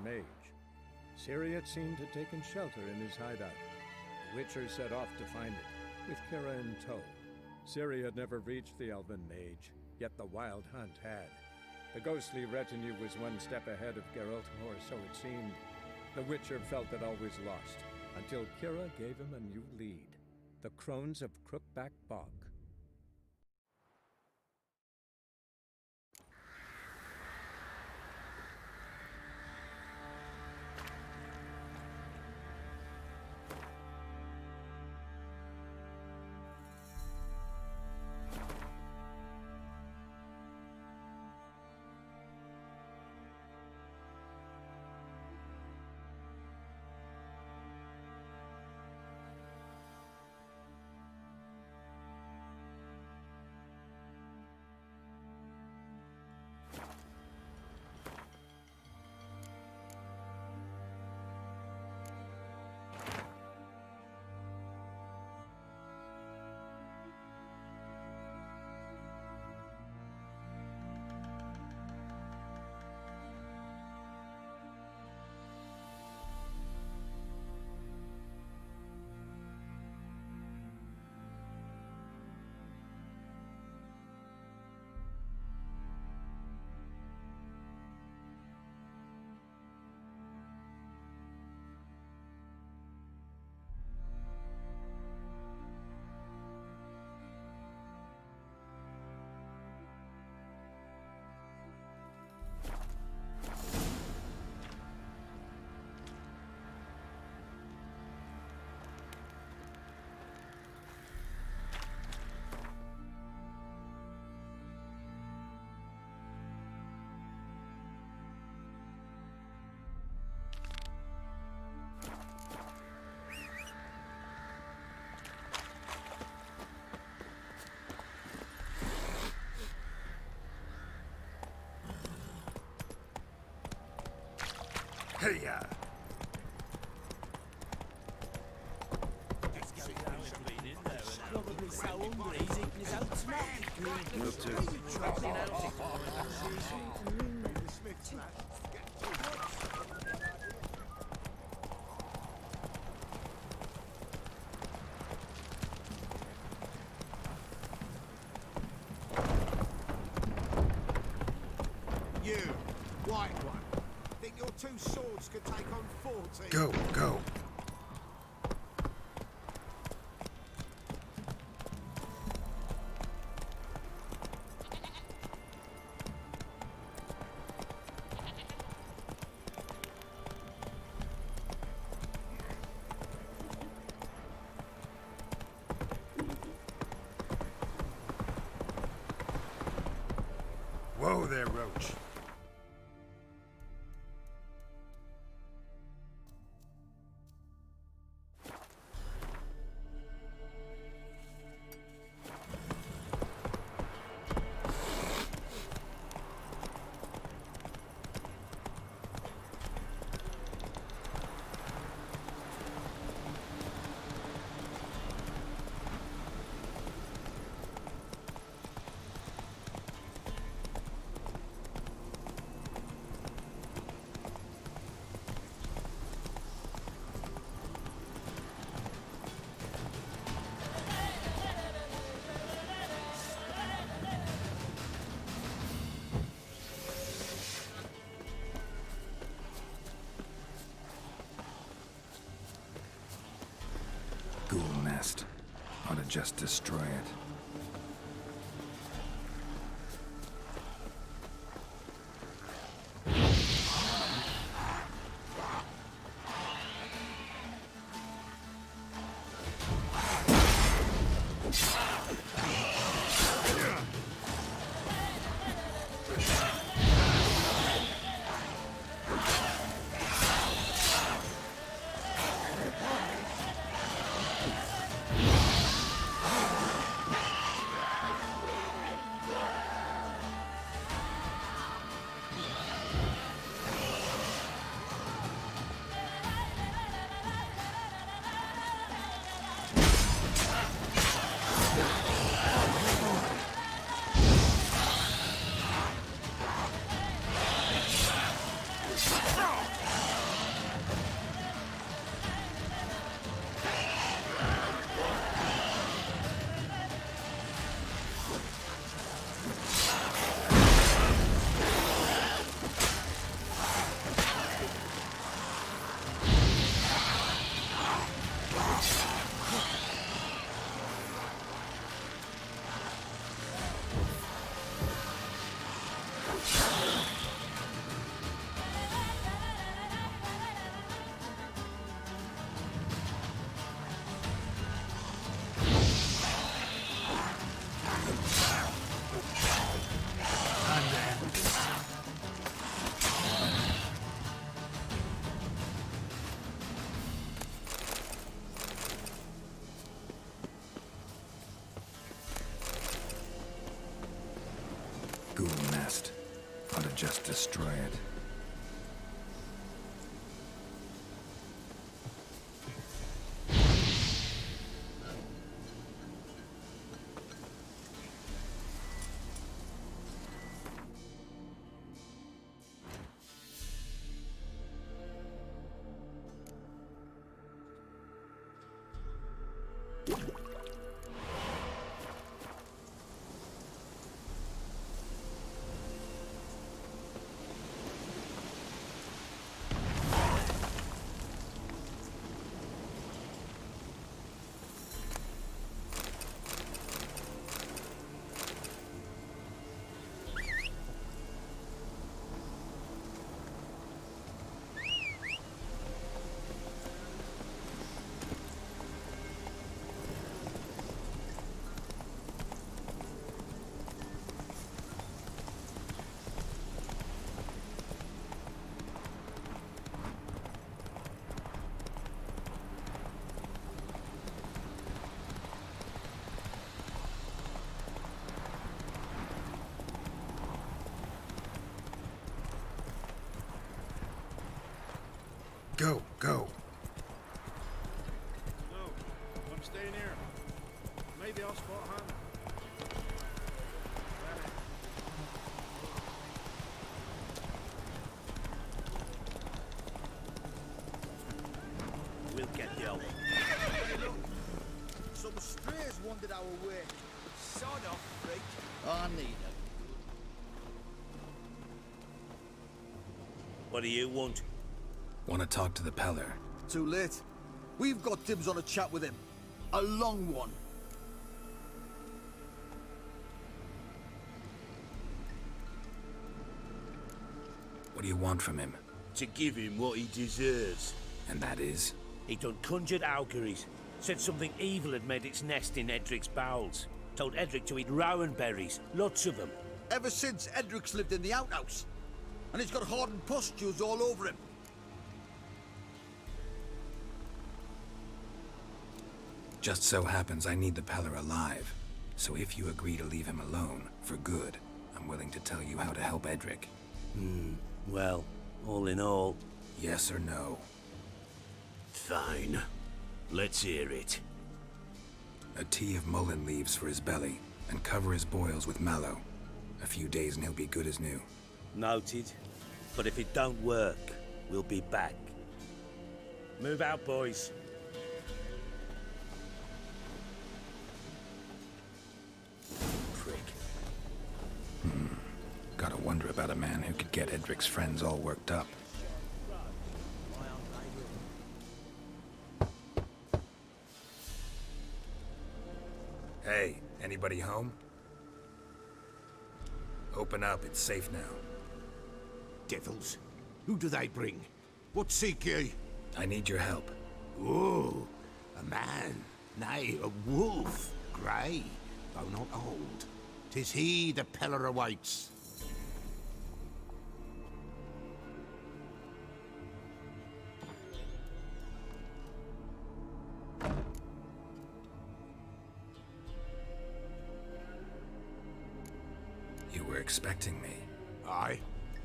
mage. Ciri had seemed to take shelter in his hideout. The Witcher set off to find it, with Kira in tow. Ciri had never reached the elven mage, yet the wild hunt had. The ghostly retinue was one step ahead of Geralt, or so it seemed. The Witcher felt that all was lost, until Kira gave him a new lead. The Crones of Crookback Bog. Hey-ya! Probably so hungry he's eating his own smack. Will do. You, white one. Think your two swords could take on 40? Go, go. Whoa there, Roach. Ghoul nest. Ought to just destroy it. just destroy it. Go, go. No, I'm staying here. Maybe I'll spot Hannah. We'll get the old. Hey, look. Some strays wandered our way. Sod off, freak. I need them. What do you want? Want to talk to the Peller? Too late. We've got dibs on a chat with him. A long one. What do you want from him? To give him what he deserves. And that is? He done conjured auguries. Said something evil had made its nest in Edric's bowels. Told Edric to eat rowan berries. Lots of them. Ever since Edric's lived in the outhouse. And he's got hardened pustules all over him. Just so happens I need the Peller alive. So if you agree to leave him alone, for good, I'm willing to tell you how to help Edric. Well, all in all... Yes or no? Fine. Let's hear it. A tea of mullein leaves for his belly, and cover his boils with mallow. A few days and he'll be good as new. Noted. But if it don't work, we'll be back. Move out, boys. Prick. Gotta wonder about a man who could get Edric's friends all worked up. Hey, anybody home? Open up, it's safe now. Devils. Who do they bring? What seek ye? I need your help. Oh, a man. Nay, a wolf. Grey, though not old. 'Tis he the Peller awaits. You were expecting me. Aye,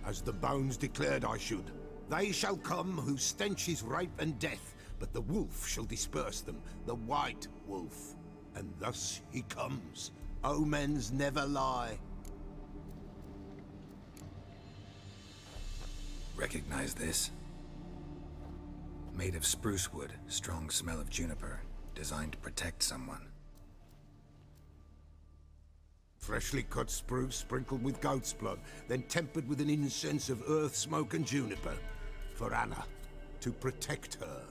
as the bones declared I should. They shall come whose stench is rape and death, but the wolf shall disperse them, the white wolf. And thus he comes. Omens never lie. Recognize this? Made of spruce wood, strong smell of juniper, designed to protect someone. Freshly cut spruce sprinkled with goat's blood, then tempered with an incense of earth, smoke and juniper. For Anna, to protect her.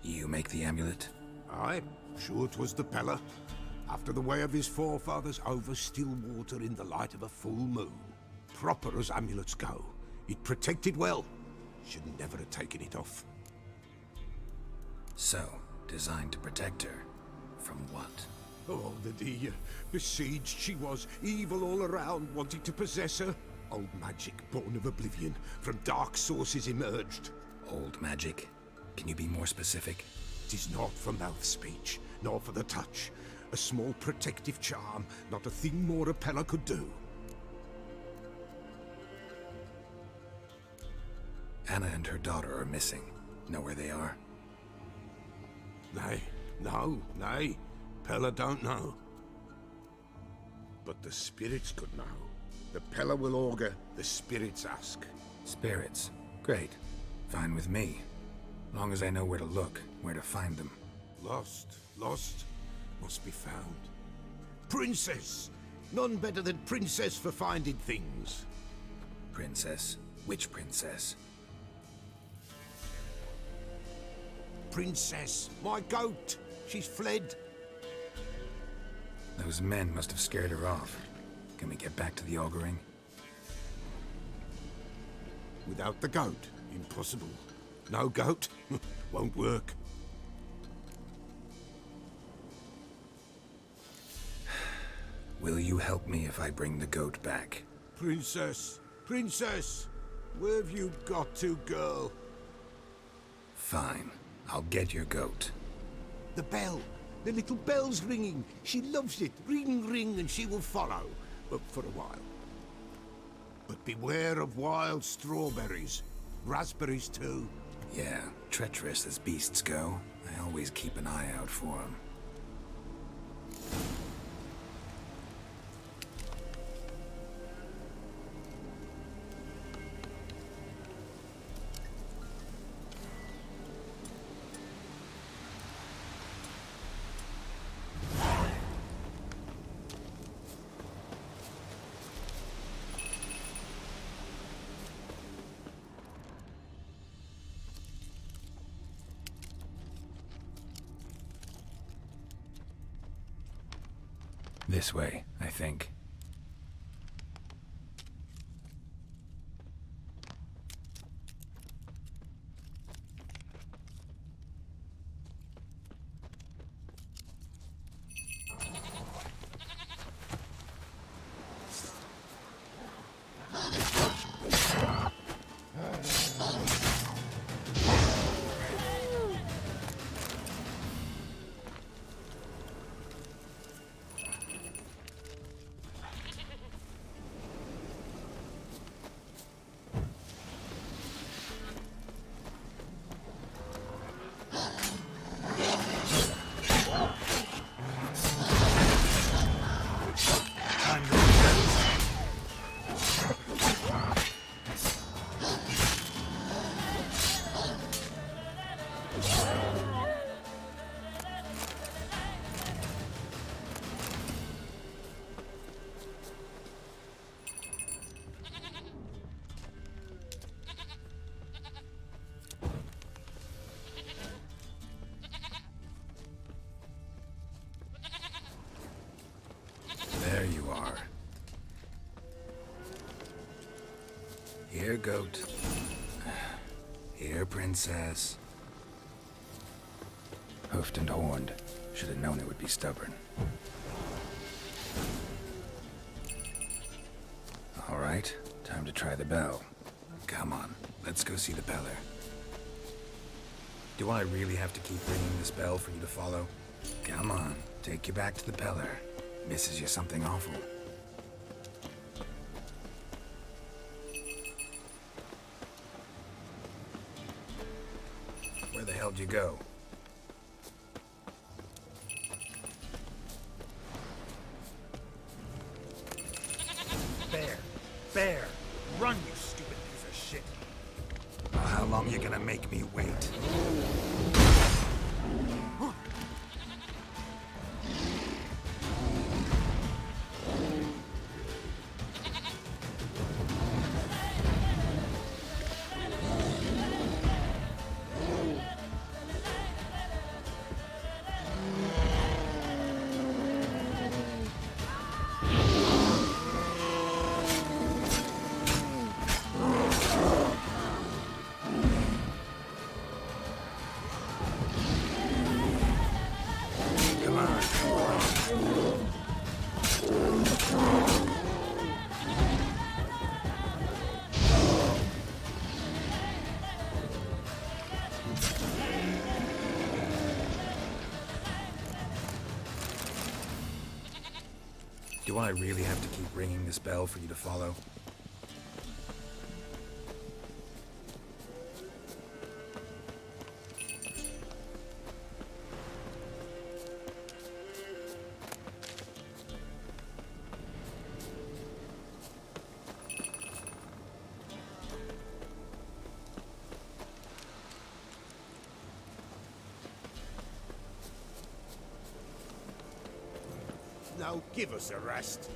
You make the amulet? Aye, sure 'twas the Peller. After the way of his forefathers, over still water in the light of a full moon. Proper as amulets go. It protected well. Should never have taken it off. So, designed to protect her. From what? Oh, the dear. Besieged she was, evil all around, wanting to possess her. Old magic, born of oblivion, from dark sources emerged. Old magic? Can you be more specific? 'Tis not for mouth speech, nor for the touch. A small protective charm, not a thing more Apella could do. Anna and her daughter are missing. Know where they are? Nay, nay. Pella don't know. But the spirits could know. The Pella will augur, the spirits ask. Spirits. Great. Fine with me. Long as I know where to look, where to find them. Lost, must be found. Princess! None better than Princess for finding things. Princess? Which princess? Princess, my goat! She's fled. Those men must have scared her off. Can we get back to the auguring? Without the goat, impossible. No goat, won't work. Will you help me if I bring the goat back? Princess, where have you got to, girl? Fine. I'll get your goat. The bell. The little bell's ringing. She loves it. Ring, ring, and she will follow. But for a while. But beware of wild strawberries. Raspberries, too. Yeah, treacherous as beasts go. I always keep an eye out for them. This way, I think. There you are. Here, goat. Here, princess. Hoofed and horned. Should have known it would be stubborn. All right, time to try the bell. Come on, let's go see the Peller. Do I really have to keep ringing this bell for you to follow? Come on, take you back to the Peller. Misses you something awful. Where the hell'd you go? Bear! Run, you stupid piece of shit! How long you gonna make me wait? Do I really have to keep ringing this bell for you to follow? Now give us a rest.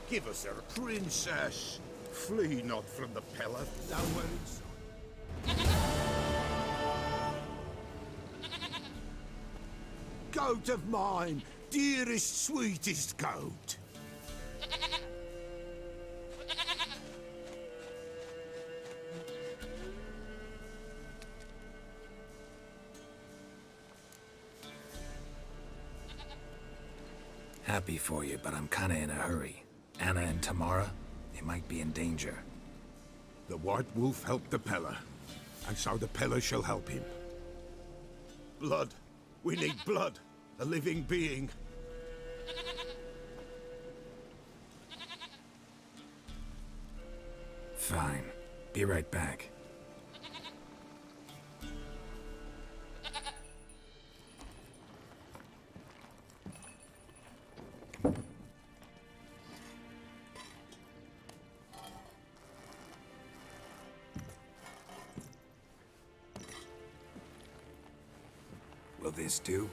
Give us a princess. Flee not from the pillar. Nowhere inside. Goat of mine, dearest, sweetest goat. Happy for you, but I'm kinda in a hurry. Anna and Tamara, they might be in danger. The White Wolf helped the Peller, and so the Peller shall help him. Blood. We need blood. A living being. Fine. Be right back. Will this do?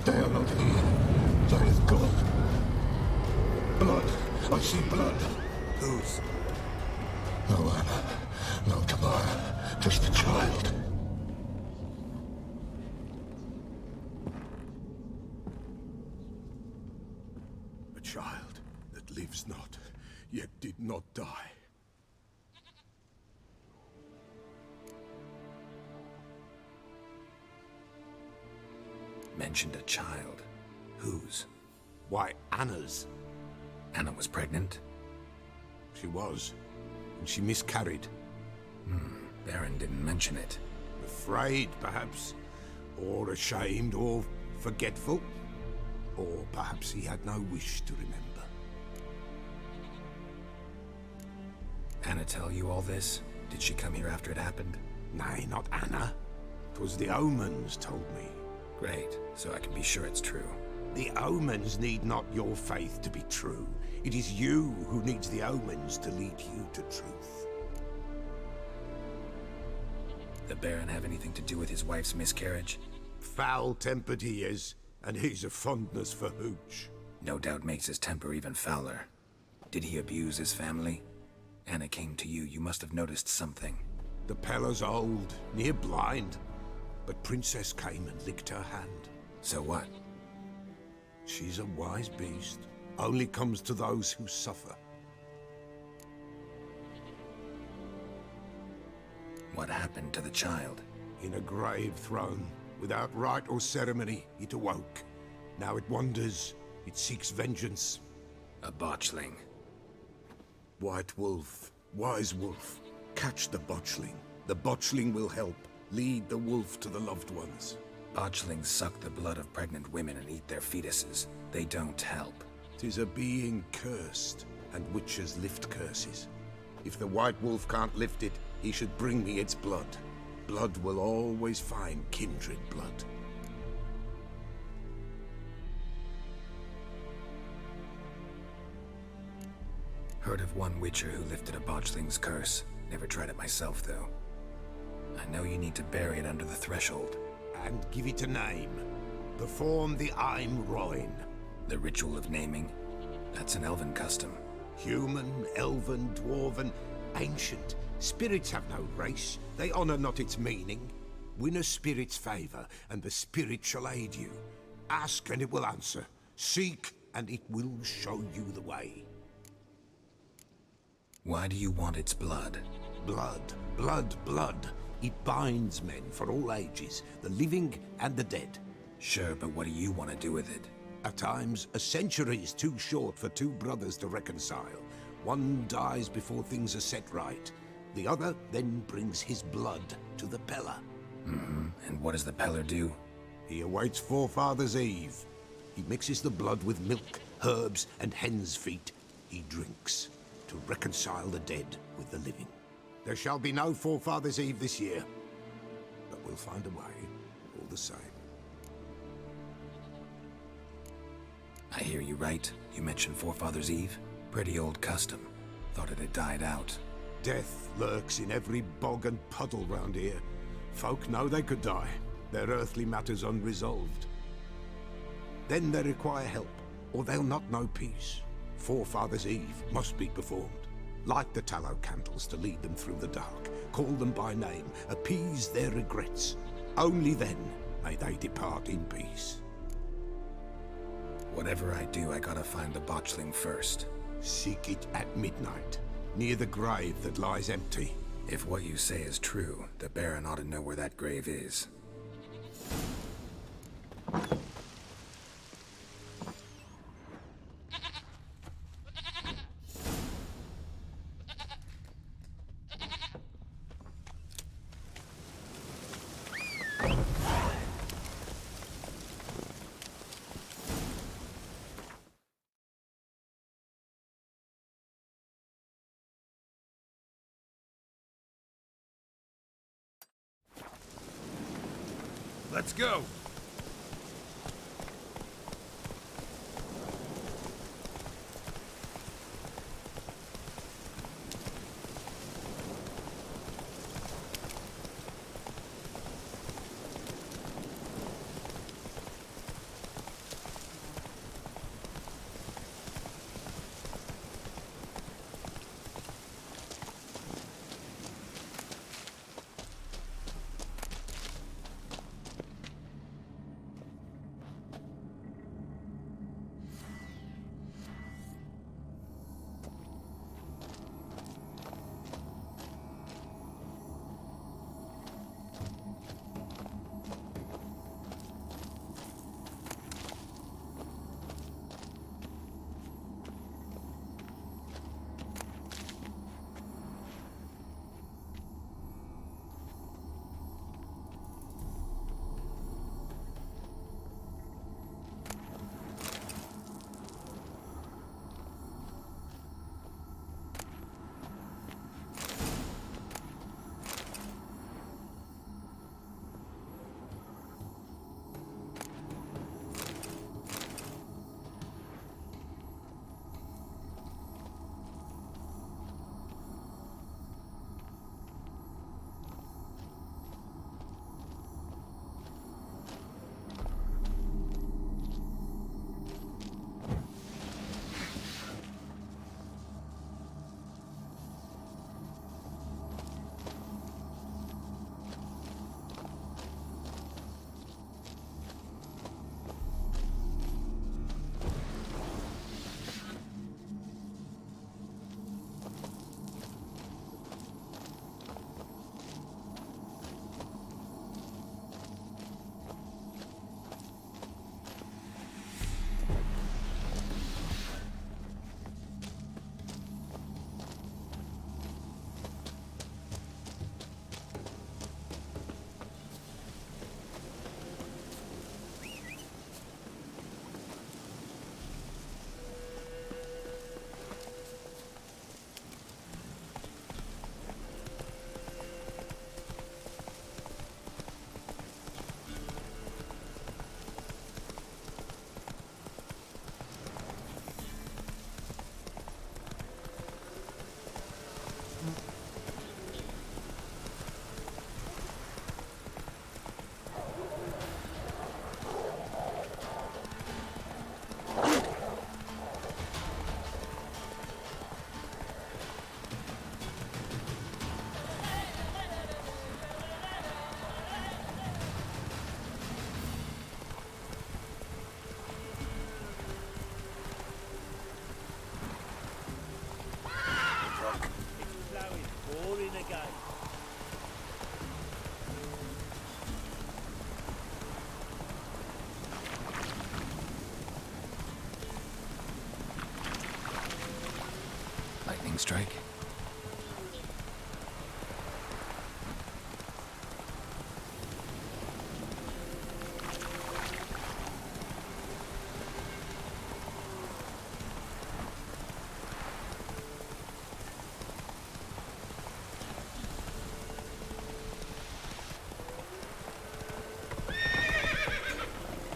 They are not here. There is God. Blood. I see blood. Whose? No Anna. No Tamara. Just the child. A child that lives not, yet did not die. Mentioned a child. Whose? Why, Anna's. Anna was pregnant? She was. And she miscarried. Baron didn't mention it. Afraid, perhaps. Or ashamed, or forgetful. Or perhaps he had no wish to remember. Anna tell you all this? Did she come here after it happened? Nay, not Anna. 'Twas the omens told me. Great, so I can be sure it's true. The omens need not your faith to be true. It is you who needs the omens to lead you to truth. The Baron have anything to do with his wife's miscarriage? Foul-tempered he is, and he's a fondness for hooch. No doubt makes his temper even fouler. Did he abuse his family? Anna came to you, you must have noticed something. The Peller's old, near blind. But Princess came and licked her hand. So what? She's a wise beast. Only comes to those who suffer. What happened to the child? In a grave thrown, without rite or ceremony, it awoke. Now it wanders, it seeks vengeance. A botchling. White Wolf, Wise Wolf, catch the botchling. The botchling will help. Lead the wolf to the loved ones. Botchlings suck the blood of pregnant women and eat their fetuses. They don't help. 'Tis a being cursed, and witches lift curses. If the White Wolf can't lift it, he should bring me its blood. Blood will always find kindred blood. Heard of one witcher who lifted a botchling's curse. Never tried it myself, though. I know you need to bury it under the threshold. And give it a name. Perform the Aim Roin. The ritual of naming? That's an elven custom. Human, elven, dwarven, ancient. Spirits have no race. They honor not its meaning. Win a spirit's favor, and the spirit shall aid you. Ask, and it will answer. Seek, and it will show you the way. Why do you want its blood? Blood, blood, blood. It binds men for all ages, the living and the dead. Sure, but what do you want to do with it? At times, a century is too short for two brothers to reconcile. One dies before things are set right. The other then brings his blood to the Peller. And what does the Peller do? He awaits Forefather's Eve. He mixes the blood with milk, herbs, and hen's feet. He drinks to reconcile the dead with the living. There shall be no Forefather's Eve this year, but we'll find a way, all the same. I hear you right. You mentioned Forefather's Eve? Pretty old custom. Thought it had died out. Death lurks in every bog and puddle round here. Folk know they could die, their earthly matters unresolved. Then they require help, or they'll not know peace. Forefather's Eve must be performed. Light the tallow candles to lead them through the dark. Call them by name, appease their regrets. Only then may they depart in peace. Whatever I do, I gotta find the botchling first. Seek it at midnight, near the grave that lies empty. If what you say is true, the Baron ought to know where that grave is. Let's go! lightning strike?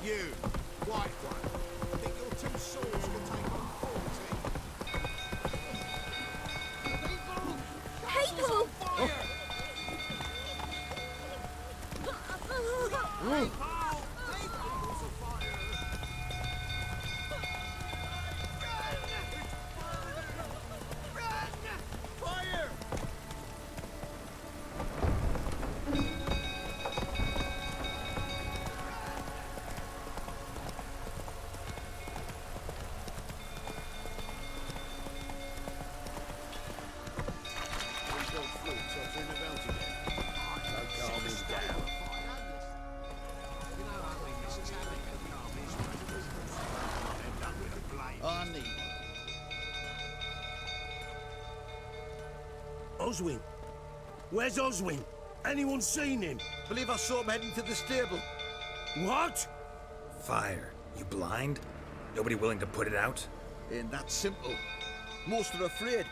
You, white one, think your two swords will take on 40? People! Fire! Arnie. Oswin? Where's Oswin? Anyone seen him? Believe I saw him heading to the stable. What? Fire. You blind? Nobody willing to put it out? Ain't that simple. Most are afraid.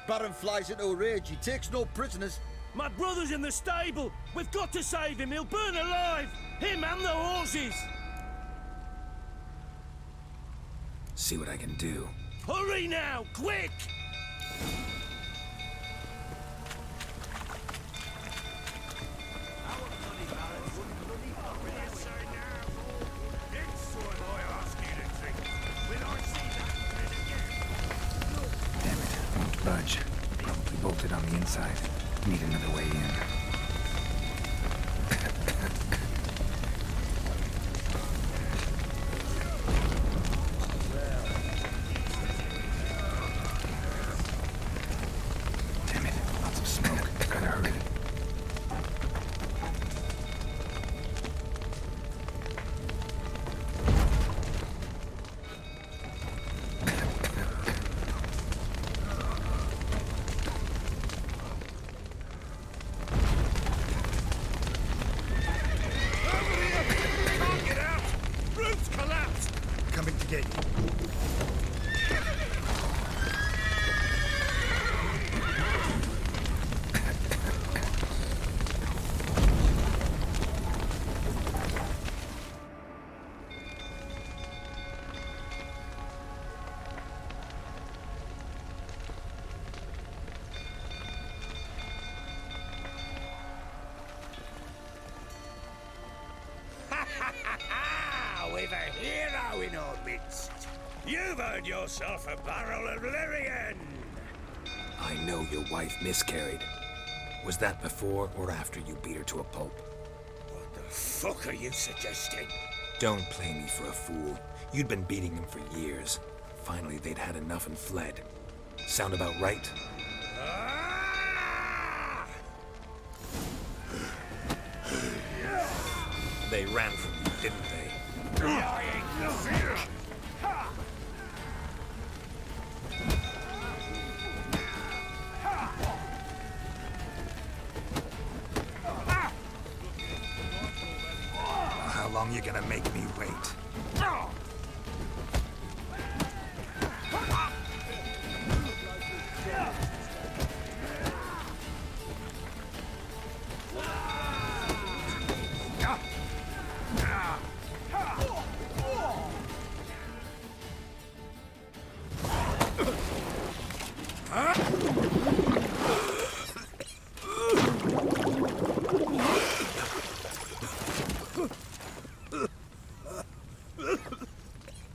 Baron flies into a rage. He takes no prisoners. My brother's in the stable. We've got to save him. He'll burn alive. Him and the horses. See what I can do. Hurry now, quick! Damn it, won't budge. Probably bolted on the inside. Need another way in. Damn it, lots of smoke. Gotta hurry. Coming to get you. We've a hero in our midst. You've earned yourself a barrel of Lyrian. I know your wife miscarried. Was that before or after you beat her to a pulp? What the fuck are you suggesting? Don't play me for a fool. You'd been beating them for years. Finally, they'd had enough and fled. Sound about right? Ah! They ran from you, didn't they? I ain't no fear. How long you gonna make me wait?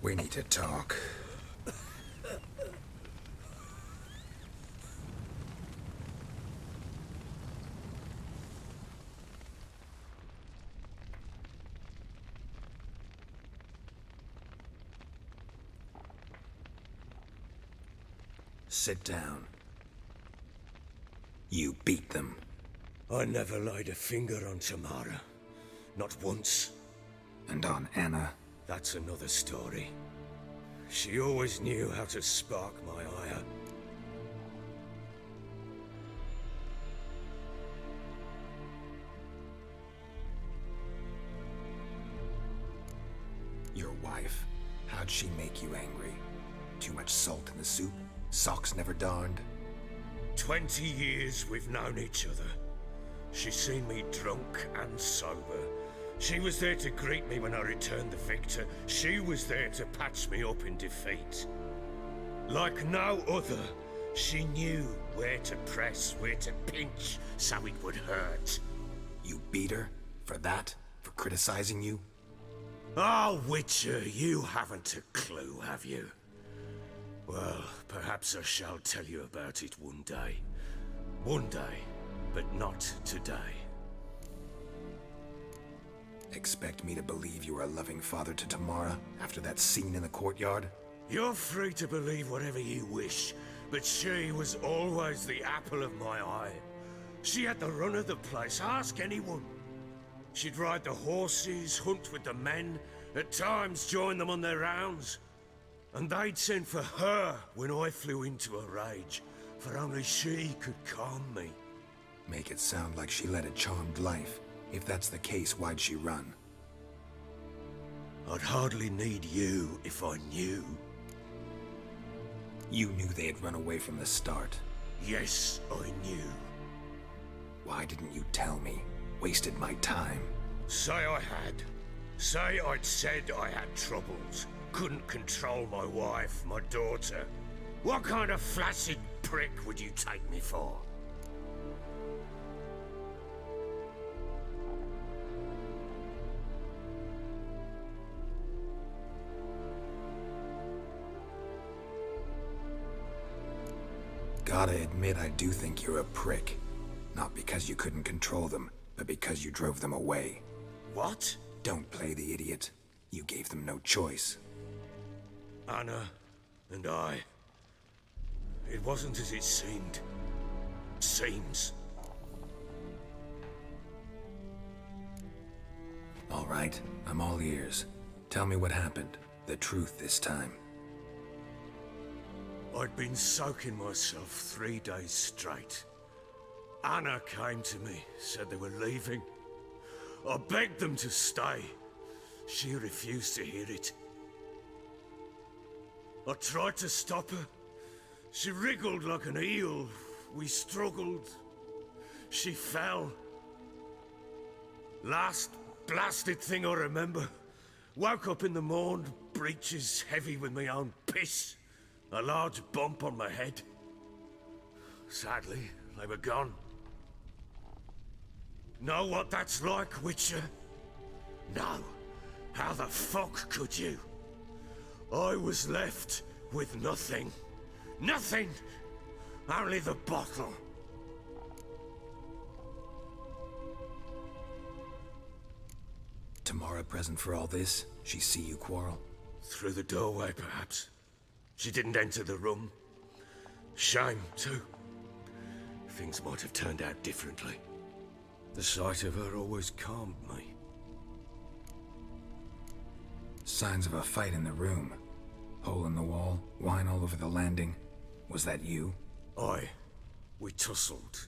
We need to talk. Sit down. You beat them. I never laid a finger on Tamara. Not once. And on Anna. That's another story. She always knew how to spark my ire. wife. How'd she make you angry? Too much salt in the soup? Socks never darned? 20 years we've known each other. She's seen me drunk and sober. She was there to greet me when I returned the victor. She was there to patch me up in defeat. Like no other, she knew where to press, where to pinch, so it would hurt. You beat her? For that? For criticizing you? Oh, Witcher, you haven't a clue, have you? Well, perhaps I shall tell you about it one day. One day, but not today. Expect me to believe you are a loving father to Tamara after that scene in the courtyard? You're free to believe whatever you wish, but she was always the apple of my eye. She had the run of the place, ask anyone. She'd ride the horses, hunt with the men, at times join them on their rounds. And they'd send for her when I flew into a rage, for only she could calm me. Make it sound like she led a charmed life. If that's the case, why'd she run? I'd hardly need you if I knew. You knew they had run away from the start. Yes, I knew. Why didn't you tell me? Wasted my time. Say I had. Say I'd said I had troubles. Couldn't control my wife, my daughter. What kind of flaccid prick would you take me for? Gotta admit, I do think you're a prick. Not because you couldn't control them, but because you drove them away. What? Don't play the idiot. You gave them no choice. Anna and I. It wasn't as it seemed. Seems. All right, I'm all ears. Tell me what happened. The truth this time. I'd been soaking myself 3 days straight. Anna came to me, said they were leaving. I begged them to stay. She refused to hear it. I tried to stop her. She wriggled like an eel. We struggled. She fell. Last blasted thing I remember. Woke up in the morn, breeches heavy with my own piss. A large bump on my head. Sadly, they were gone. Know what that's like, Witcher? No. How the fuck could you? I was left with nothing. Nothing! Only the bottle. Tamara present for all this? She see you quarrel? Through the doorway, perhaps. She didn't enter the room. Shame, too. Things might have turned out differently. The sight of her always calmed me. Signs of a fight in the room. Hole in the wall, wine all over the landing. Was that you? Aye. We tussled.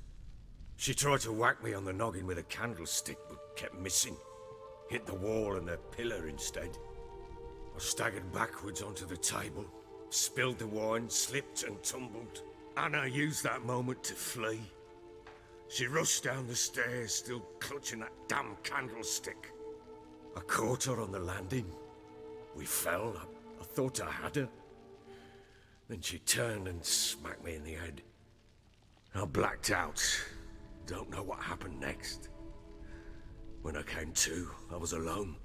She tried to whack me on the noggin with a candlestick, but kept missing. Hit the wall and a pillar instead. I staggered backwards onto the table, spilled the wine, slipped and tumbled. Anna used that moment to flee. She rushed down the stairs, still clutching that damn candlestick. I caught her on the landing. We fell. I thought I had her. Then she turned and smacked me in the head. I blacked out. Don't know what happened next. When I came to, I was alone.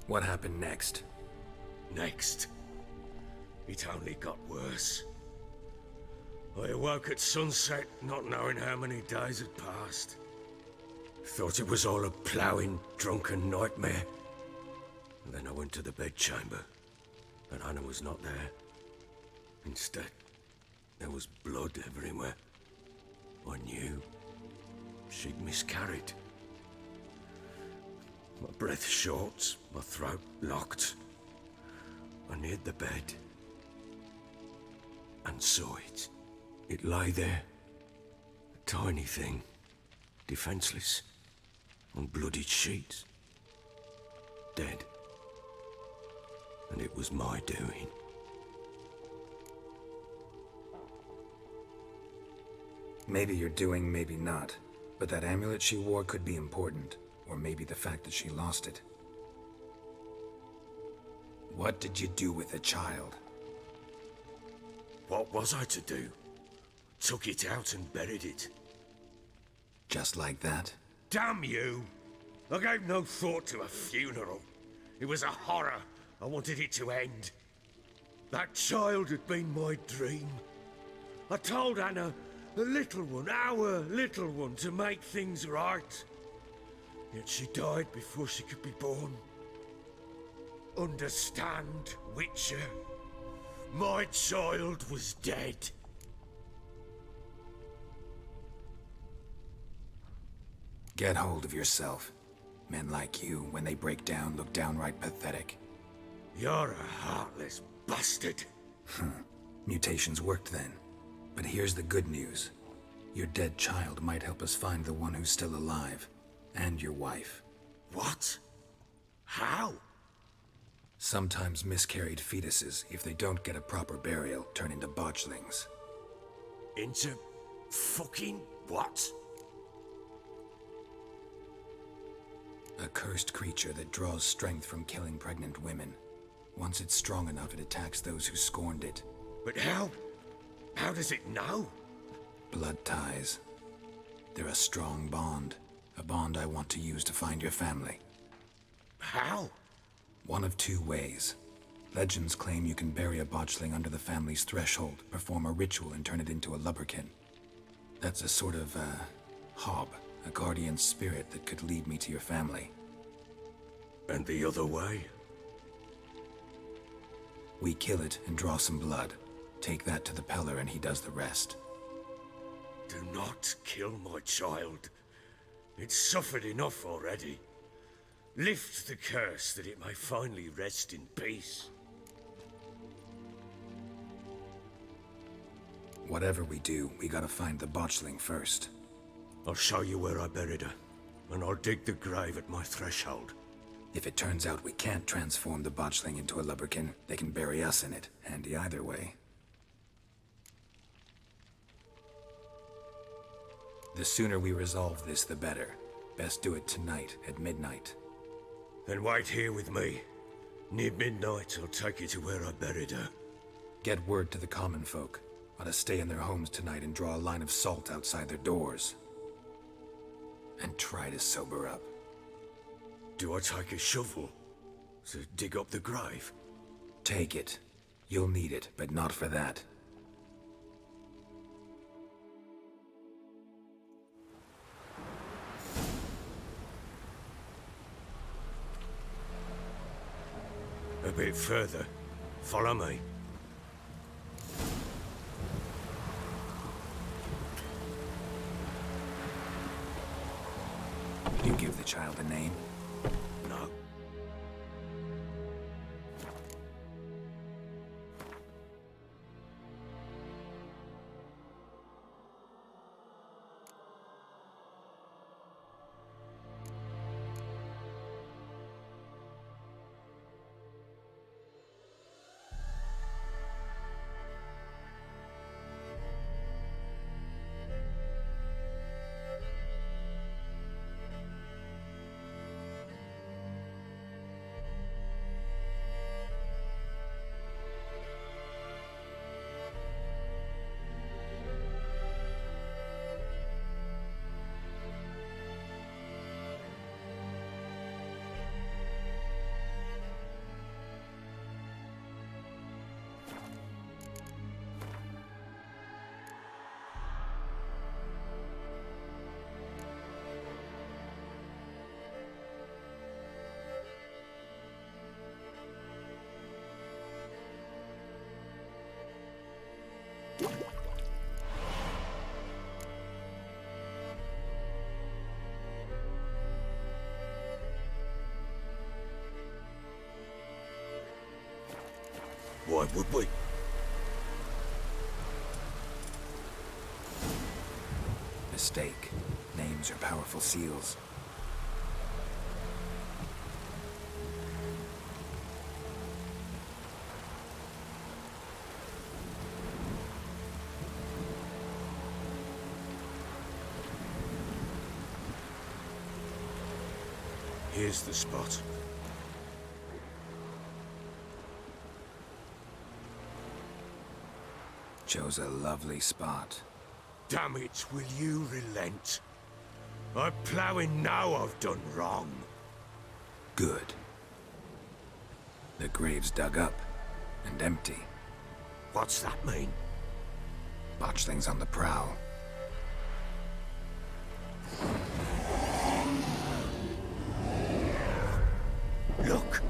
What happened next? Next, it only got worse. I awoke at sunset, not knowing how many days had passed. Thought it was all a ploughing, drunken nightmare. And then I went to the bedchamber, and Anna was not there. Instead, there was blood everywhere. I knew she'd miscarried. My breath short, my throat locked. I neared the bed and saw it. It lay there, a tiny thing, defenseless, on bloodied sheets. dead. And it was my doing. Maybe you're doing, maybe not. But that amulet she wore could be important. Or maybe the fact that she lost it. What did you do with the child? What was I to do? Took it out and buried it. Just like that? Damn you! I gave no thought to a funeral. It was a horror. I wanted it to end. That child had been my dream. I told Anna, the little one, our little one, to make things right. Yet she died before she could be born. Understand, Witcher? My child was dead. Get hold of yourself. Men like you, when they break down, look downright pathetic. You're a heartless bastard. Mutations worked then. But here's the good news. Your dead child might help us find the one who's still alive. And your wife. What? How? Sometimes miscarried fetuses, if they don't get a proper burial, turn into botchlings. Into fucking what? A cursed creature that draws strength from killing pregnant women. Once it's strong enough, it attacks those who scorned it. But how? How does it know? Blood ties. They're a strong bond. A bond I want to use to find your family. How? One of two ways. Legends claim you can bury a botchling under the family's threshold, perform a ritual, and turn it into a lubberkin. That's a sort of, hob, a guardian spirit that could lead me to your family. And the other way? We kill it and draw some blood. Take that to the Peller and he does the rest. Do not kill my child. It's suffered enough already. Lift the curse that it may finally rest in peace. Whatever we do, we gotta find the botchling first. I'll show you where I buried her, and I'll dig the grave at my threshold. If it turns out we can't transform the botchling into a lubberkin, they can bury us in it. Handy either way. The sooner we resolve this, the better. Best do it tonight, at midnight. Then wait here with me. Near midnight, I'll take you to where I buried her. Get word to the common folk. Ought to stay in their homes tonight and draw a line of salt outside their doors. And try to sober up. Do I take a shovel to dig up the grave? Take it. You'll need it, but not for that. A bit further. Follow me. You give the child a name? No. Why would we? Mistake. Names are powerful seals. Here's the spot. Chose a lovely spot. Damn it, will you relent? I'm ploughing now I've done wrong. Good. The grave's dug up and empty. What's that mean? Botchling's on the prowl. Look!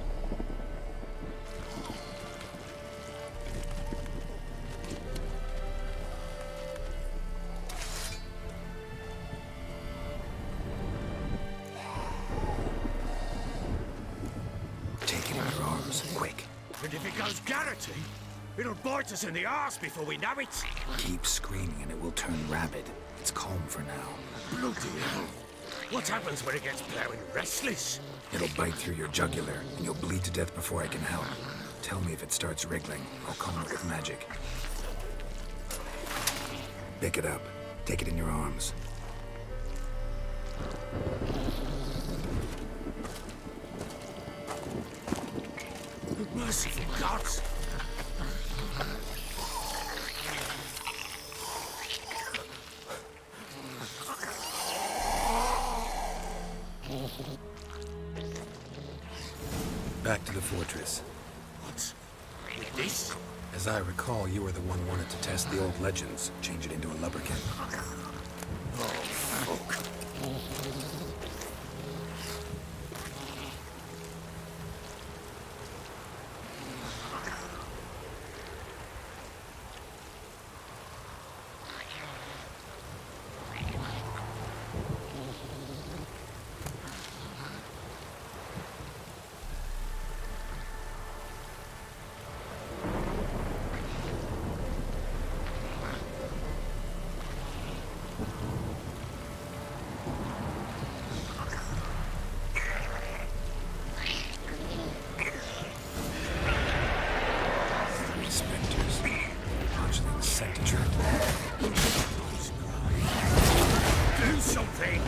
Take it in your arms, quick. And if it goes Garrity, it'll bite us in the arse before we know it. Keep screaming and it will turn rabid. It's calm for now. Bloody hell. What happens when it gets ploughing restless? It'll bite through your jugular, and you'll bleed to death before I can help. Tell me if it starts wriggling. I'll calm it with magic. Pick it up. Take it in your arms. Merciful gods! Back to the fortress. What? With this? As I recall, you were the one who wanted to test the old legends, change it into a lubberkin. Oh, fuck. Do something!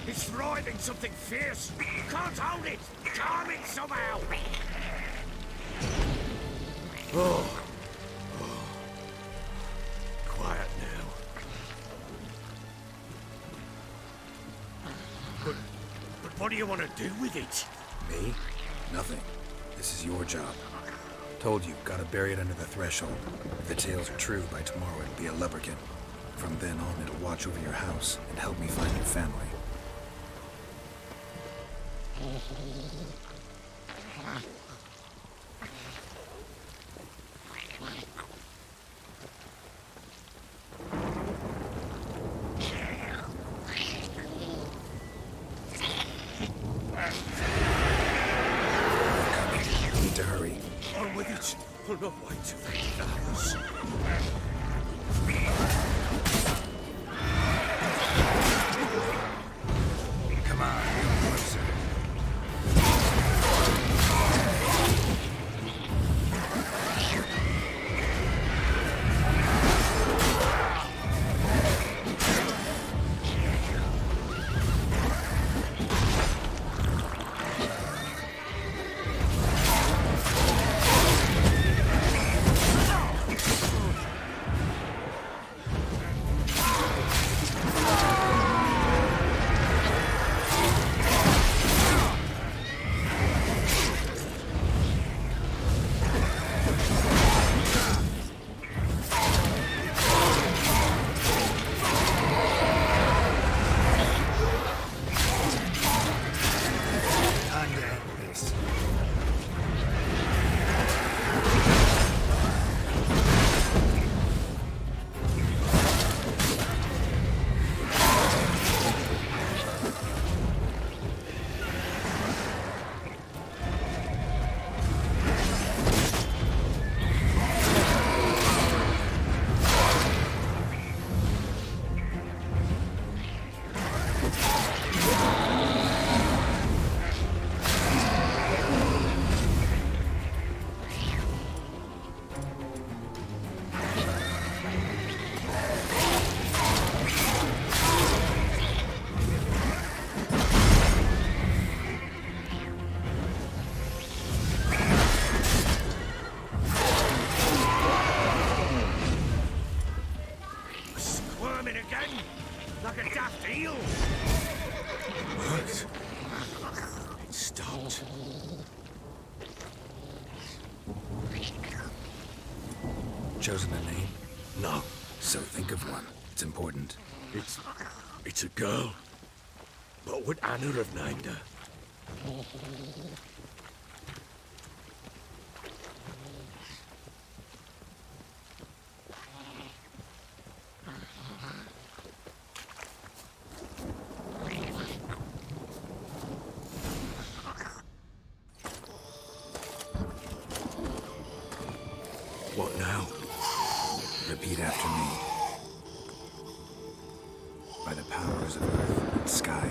It's writhing something fierce. Can't hold it. Calm it somehow. Oh. Quiet now. But what do you want to do with it? Me? Nothing. This is your job. Told you, gotta bury it under the threshold. If the tales are true, by tomorrow it'll be a lubberkin. From then on, it'll watch over your house and help me find your family. Need to hurry. On with it. I'll not wait to reach the house. Come on, closer. chosen a name? No, So think of one. It's important. it's a girl. What would Anna have named her? What now? Repeat after me. By the powers of earth and sky.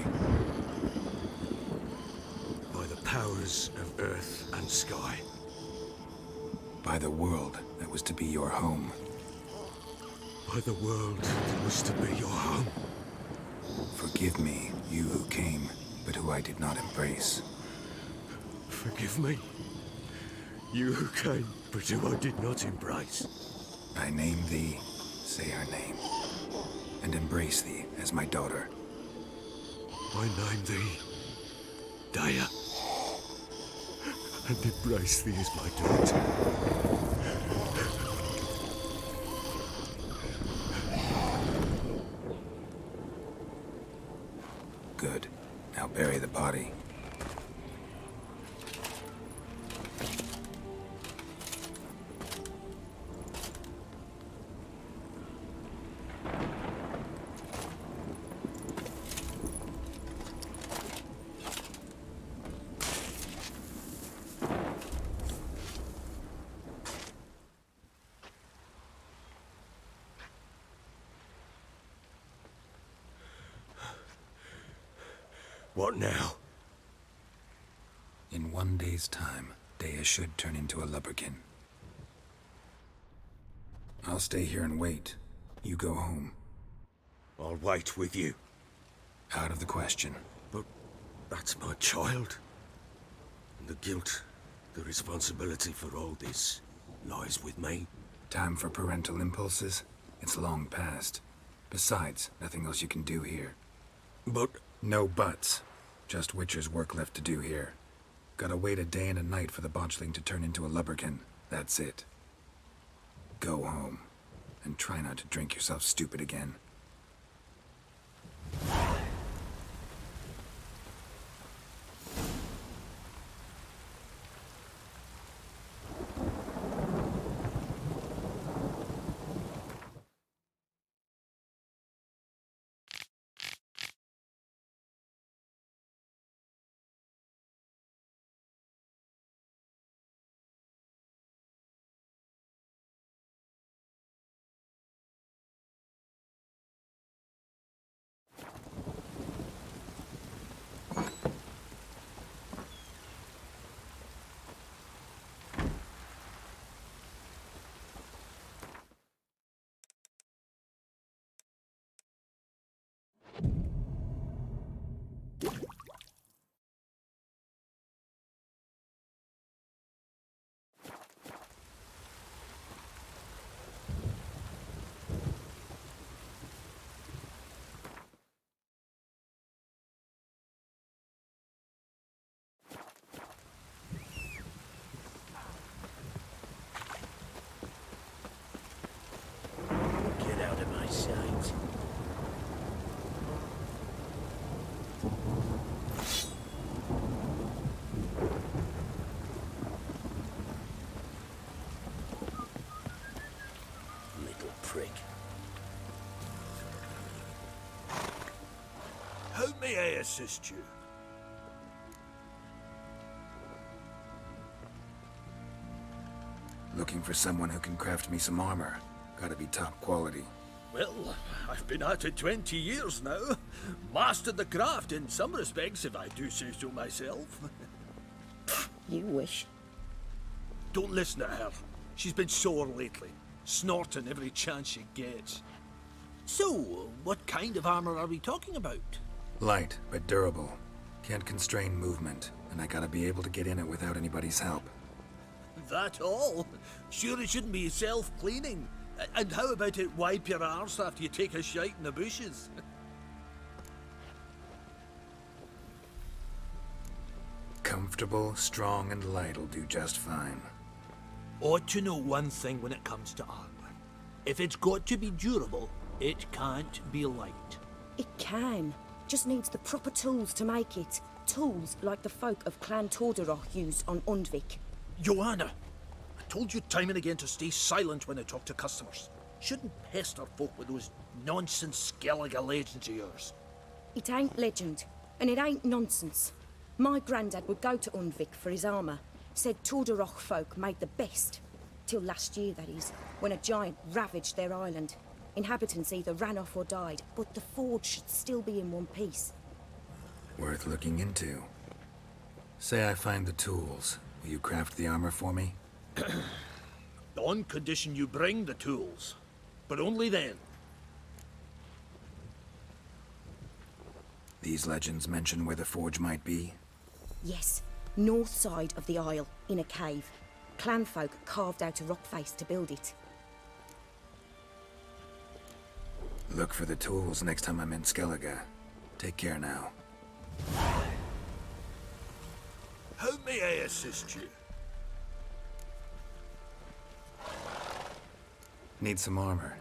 By the powers of earth and sky. By the world that was to be your home. By the world that was to be your home. Forgive me, you who came, but who I did not embrace. Forgive me. You who came, but who I did not embrace. I name thee, say her name, and embrace thee as my daughter. I name thee Dea, and embrace thee as my daughter. Good. Now bury the body. What now? In 1 day's time, Dea should turn into a lubberkin. I'll stay here and wait. You go home. I'll wait with you. Out of the question. But that's my child. And the guilt, the responsibility for all this lies with me. Time for parental impulses? It's long past. Besides, nothing else you can do here. But No buts. Just Witcher's work left to do here. Gotta wait a day and a night for the botchling to turn into a lubberkin. That's it. Go home. And try not to drink yourself stupid again. Get out of my sight. Little prick. how may I assist you? Looking for someone who can craft me some armor. Gotta be top quality. Well, I've been at it 20 years now. Mastered the craft in some respects, if I do say so myself. You wish. Don't listen to her. She's been sore lately, snorting every chance she gets. So, what kind of armor are we talking about? Light, but durable. Can't constrain movement, and I gotta be able to get in it without anybody's help. That all? Sure it shouldn't be self-cleaning. And how about it wipe your arse after you take a shite in the bushes? Comfortable, strong, and light'll do just fine. Ought to know one thing when it comes to armor. If it's got to be durable, it can't be light. It can. Just needs the proper tools to make it. Tools like the folk of Clan Torderoch used on Undvik. Joanna, I told you time and again to stay silent when I talk to customers. Shouldn't pester folk with those nonsense Skellige legends of yours. It ain't legend, and it ain't nonsense. My granddad would go to Undvik for his armour. Said Torderoch folk made the best. Till last year, that is, when a giant ravaged their island. Inhabitants either ran off or died, but the forge should still be in one piece. Worth looking into. Say I find the tools. Will you craft the armor for me? On condition you bring the tools. But only then. These legends mention where the forge might be? Yes, north side of the isle, in a cave. Clanfolk carved out a rock face to build it. Look for the tools next time I'm in Skellige. Take care now. How may I assist you? Need some armor.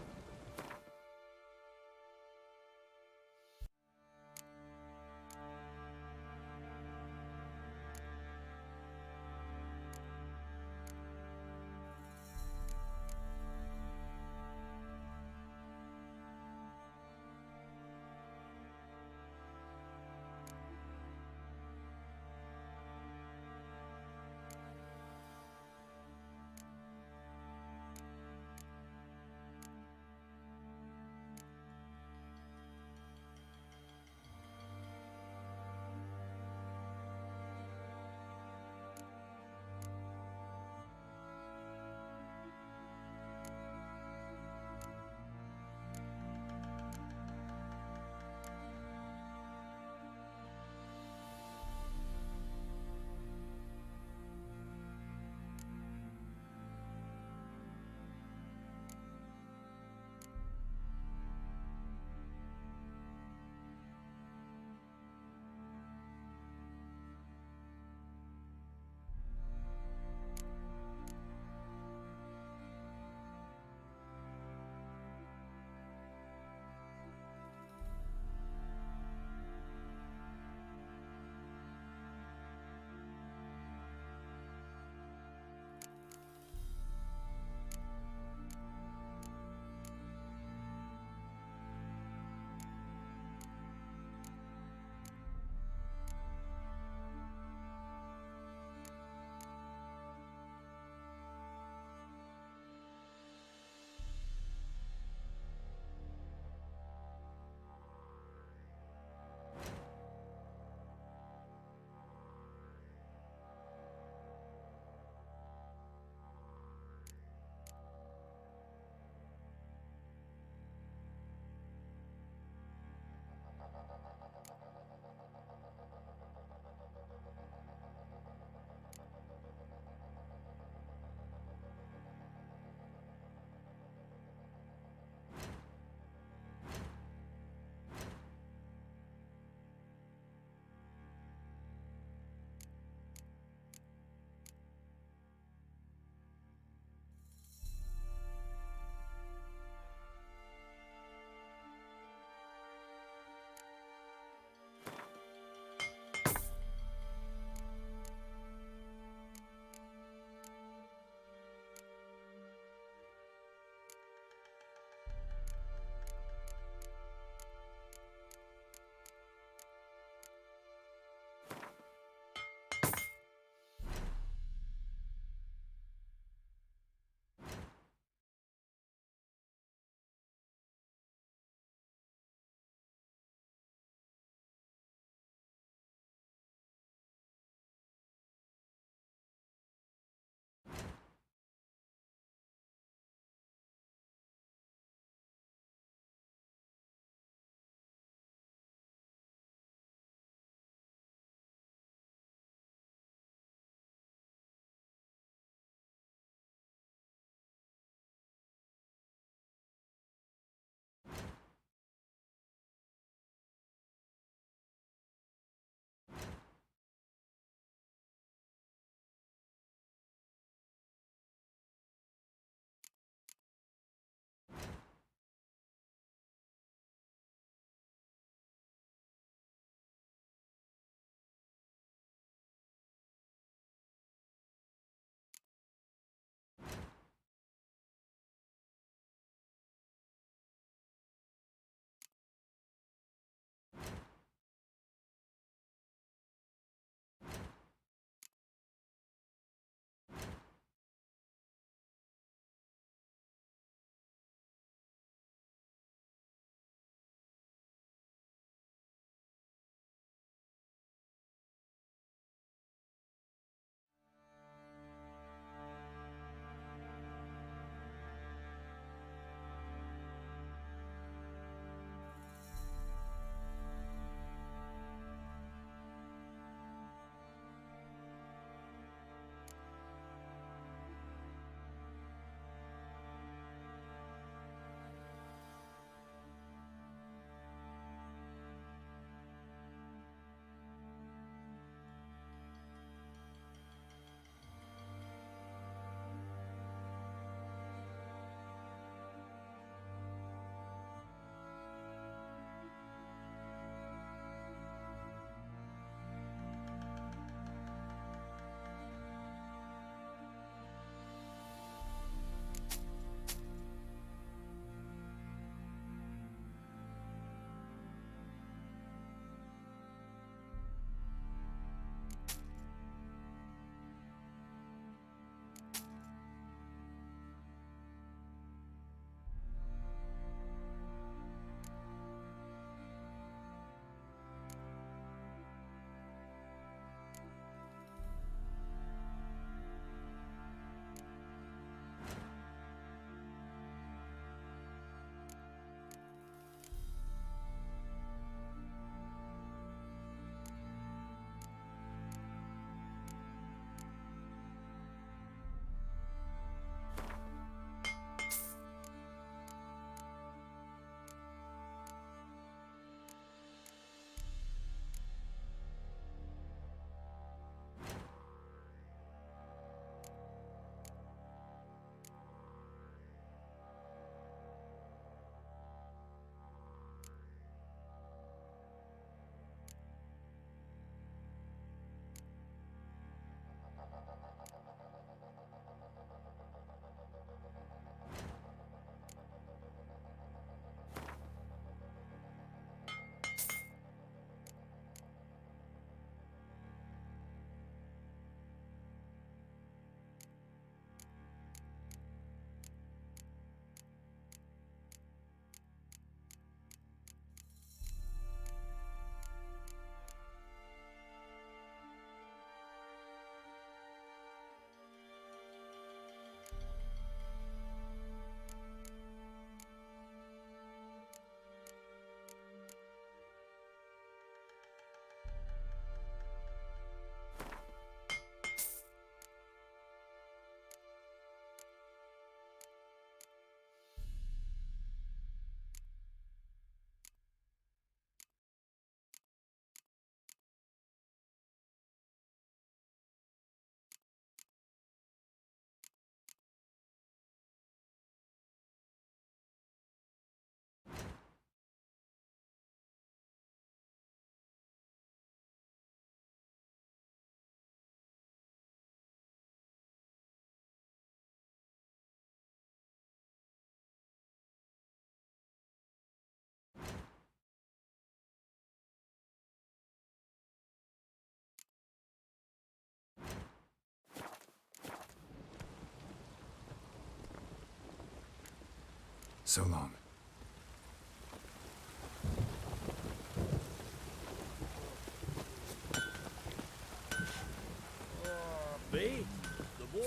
So long.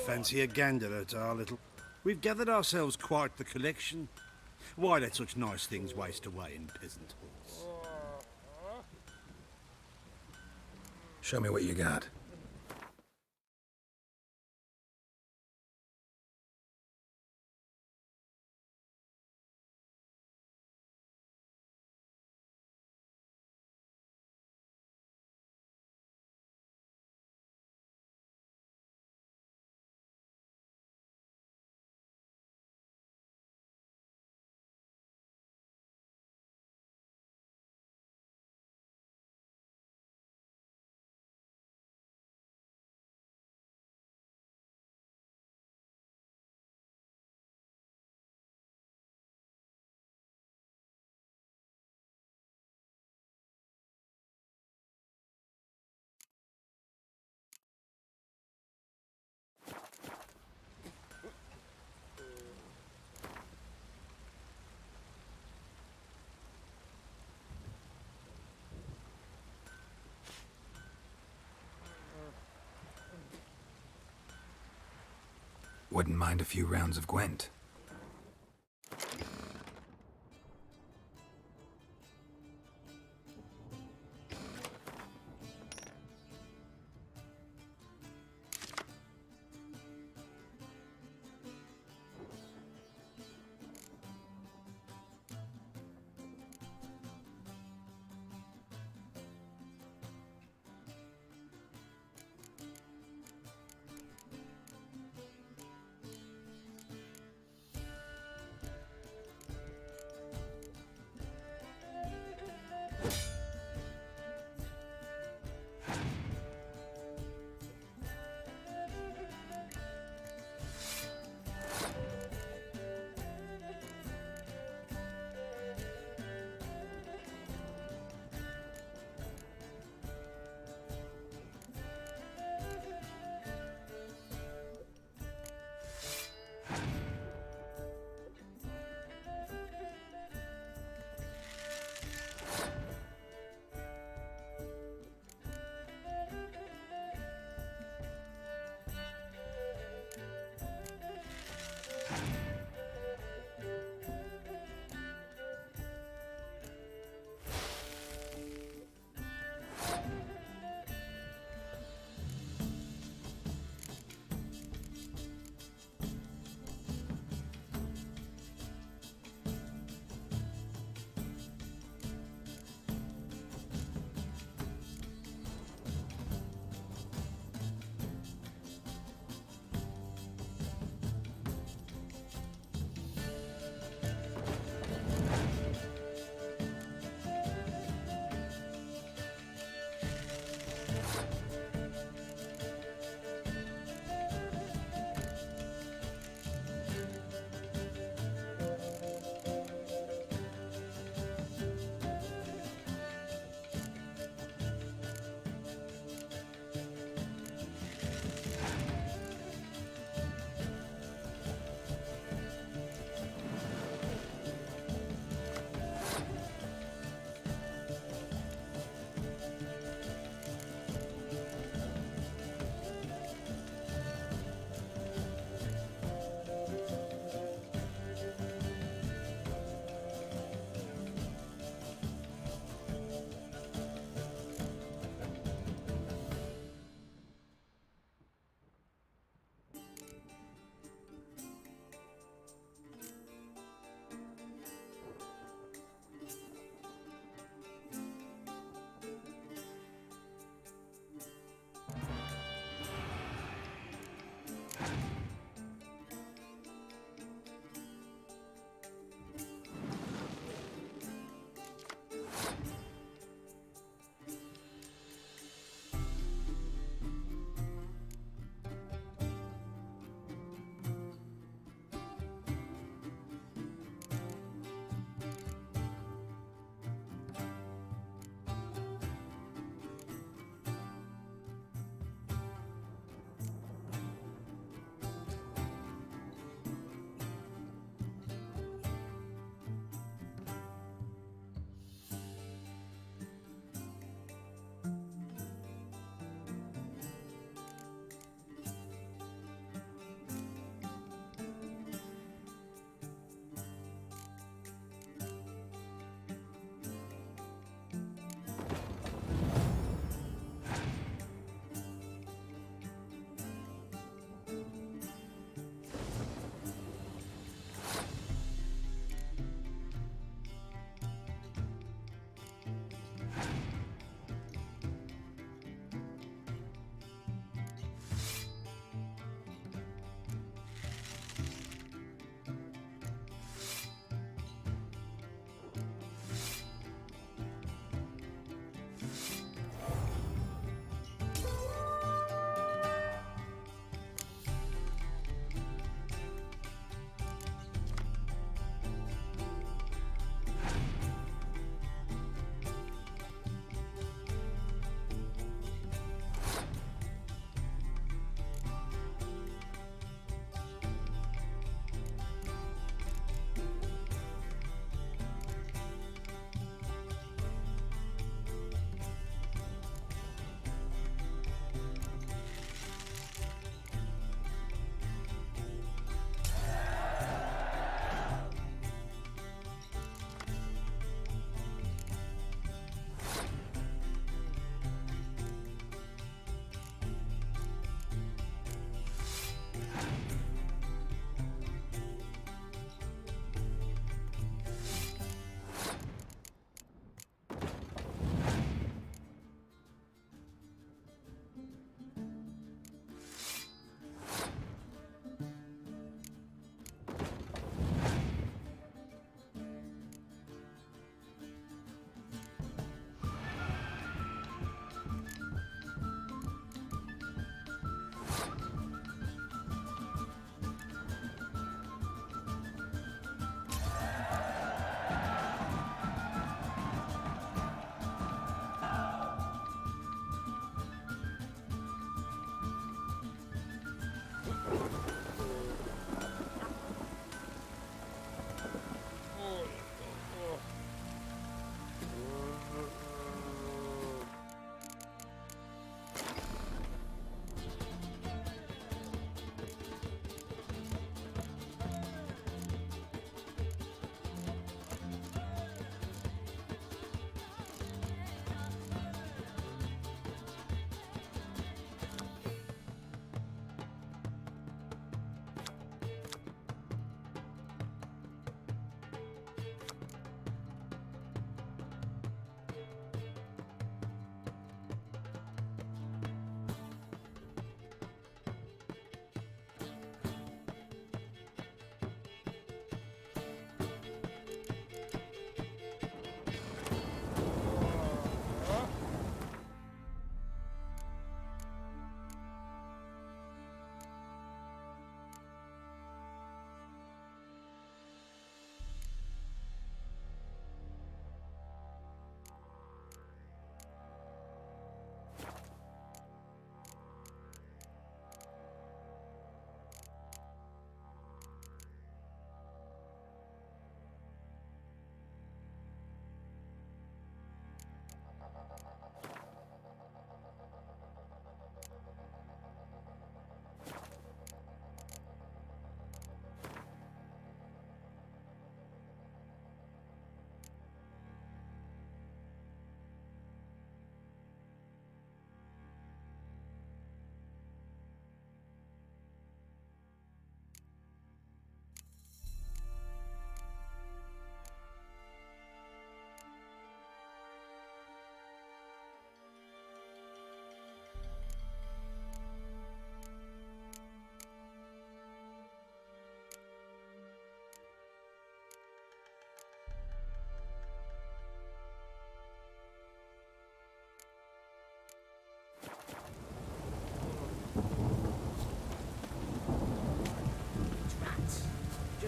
Fancy a gander at our little... We've gathered ourselves quite the collection. Why let such nice things waste away in peasant halls? Show me what you got. Wouldn't mind a few rounds of Gwent.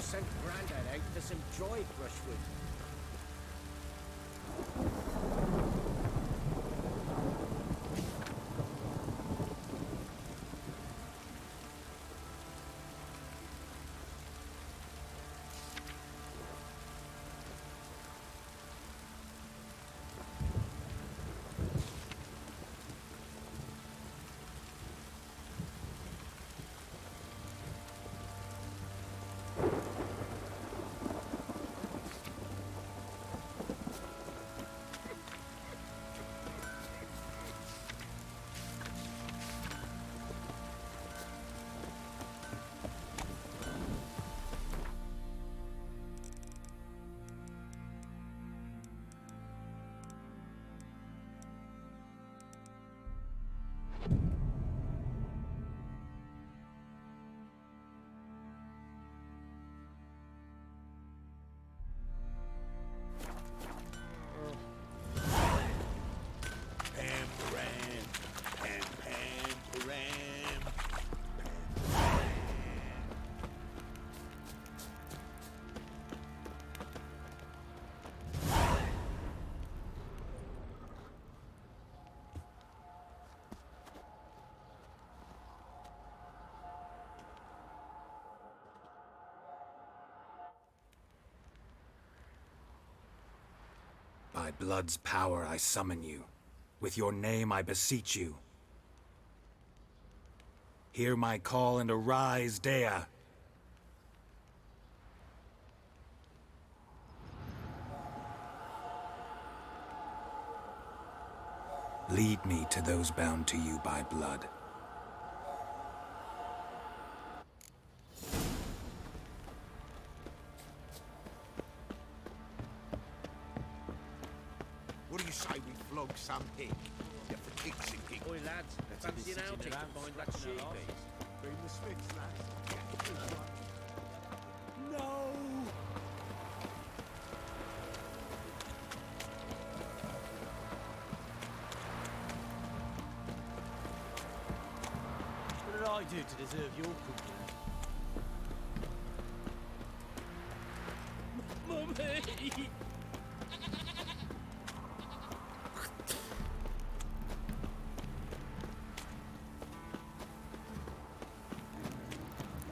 sent Grandad out for some dried brushwood. By blood's power I summon you. With your name I beseech you. Hear my call and arise, Dea. Lead me to those bound to you by blood. What do you say we flog some pig? Yeah, for kicks and giggles. Oi, lads, fancy an outing to find that sheep. Bring the Smiths, lads. No! What did I do to deserve your cooking? Mummy!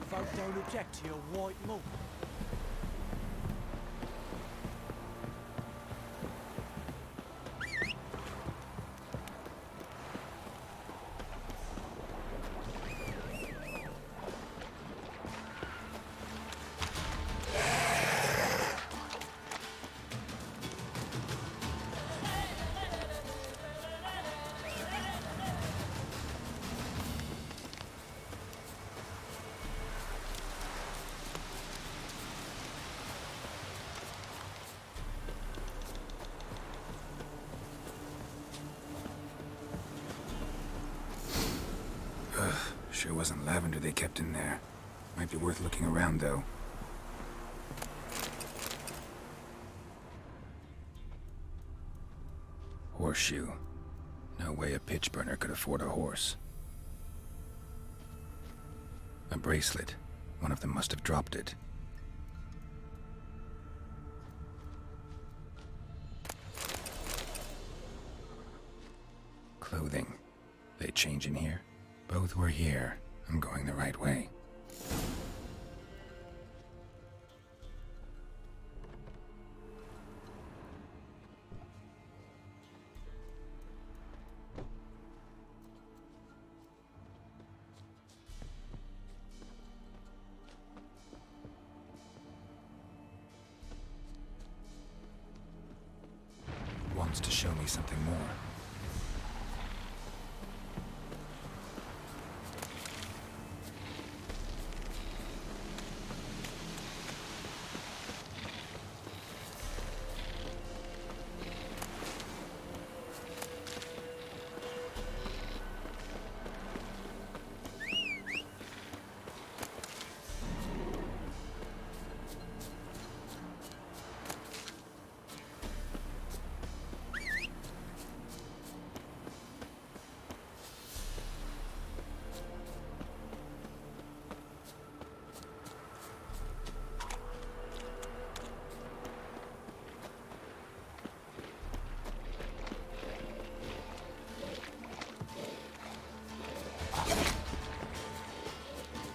Folk don't object to your white mug. Sure wasn't lavender they kept in there. Might be worth looking around, though. Horseshoe. No way a pitch burner could afford a horse. A bracelet. One of them must have dropped it. Clothing. They change in here? Both were here. I'm going the right way. Wants to show me something more.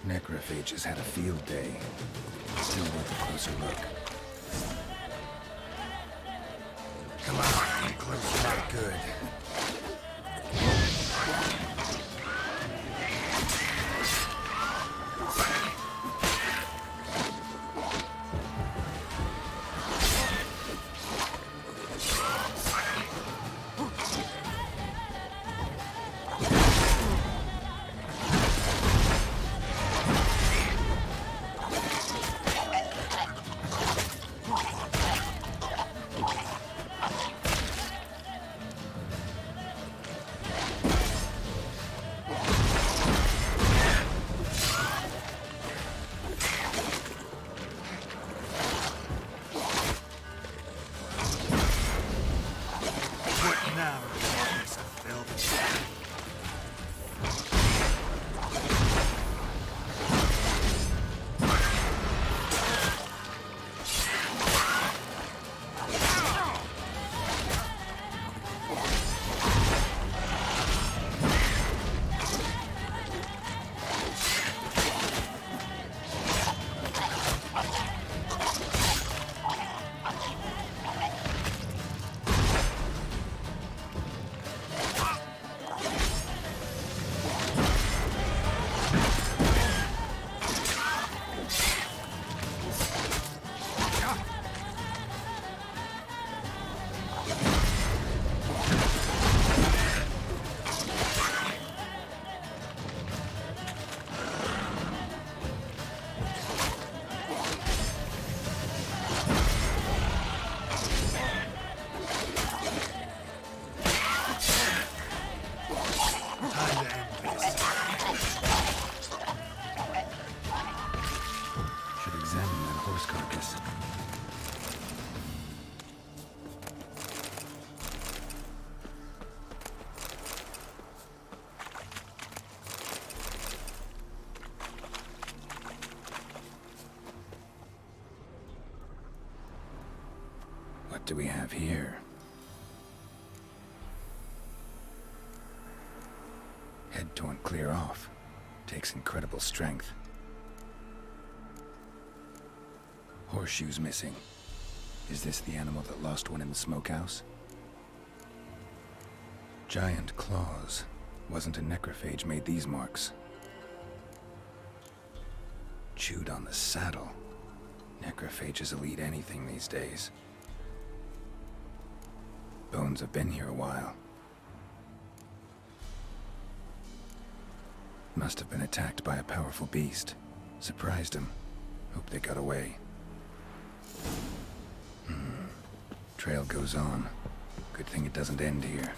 Necrophages had a field day. Still worth a closer look. Come on, get close. Not good. What do we have here? Head torn clear off. Takes incredible strength. Horseshoes missing. Is this the animal that lost one in the smokehouse? Giant claws. Wasn't a necrophage made these marks. Chewed on the saddle. Necrophages will eat anything these days. Bones have been here a while. Must have been attacked by a powerful beast. Surprised him. Hope they got away. Trail goes on. Good thing it doesn't end here.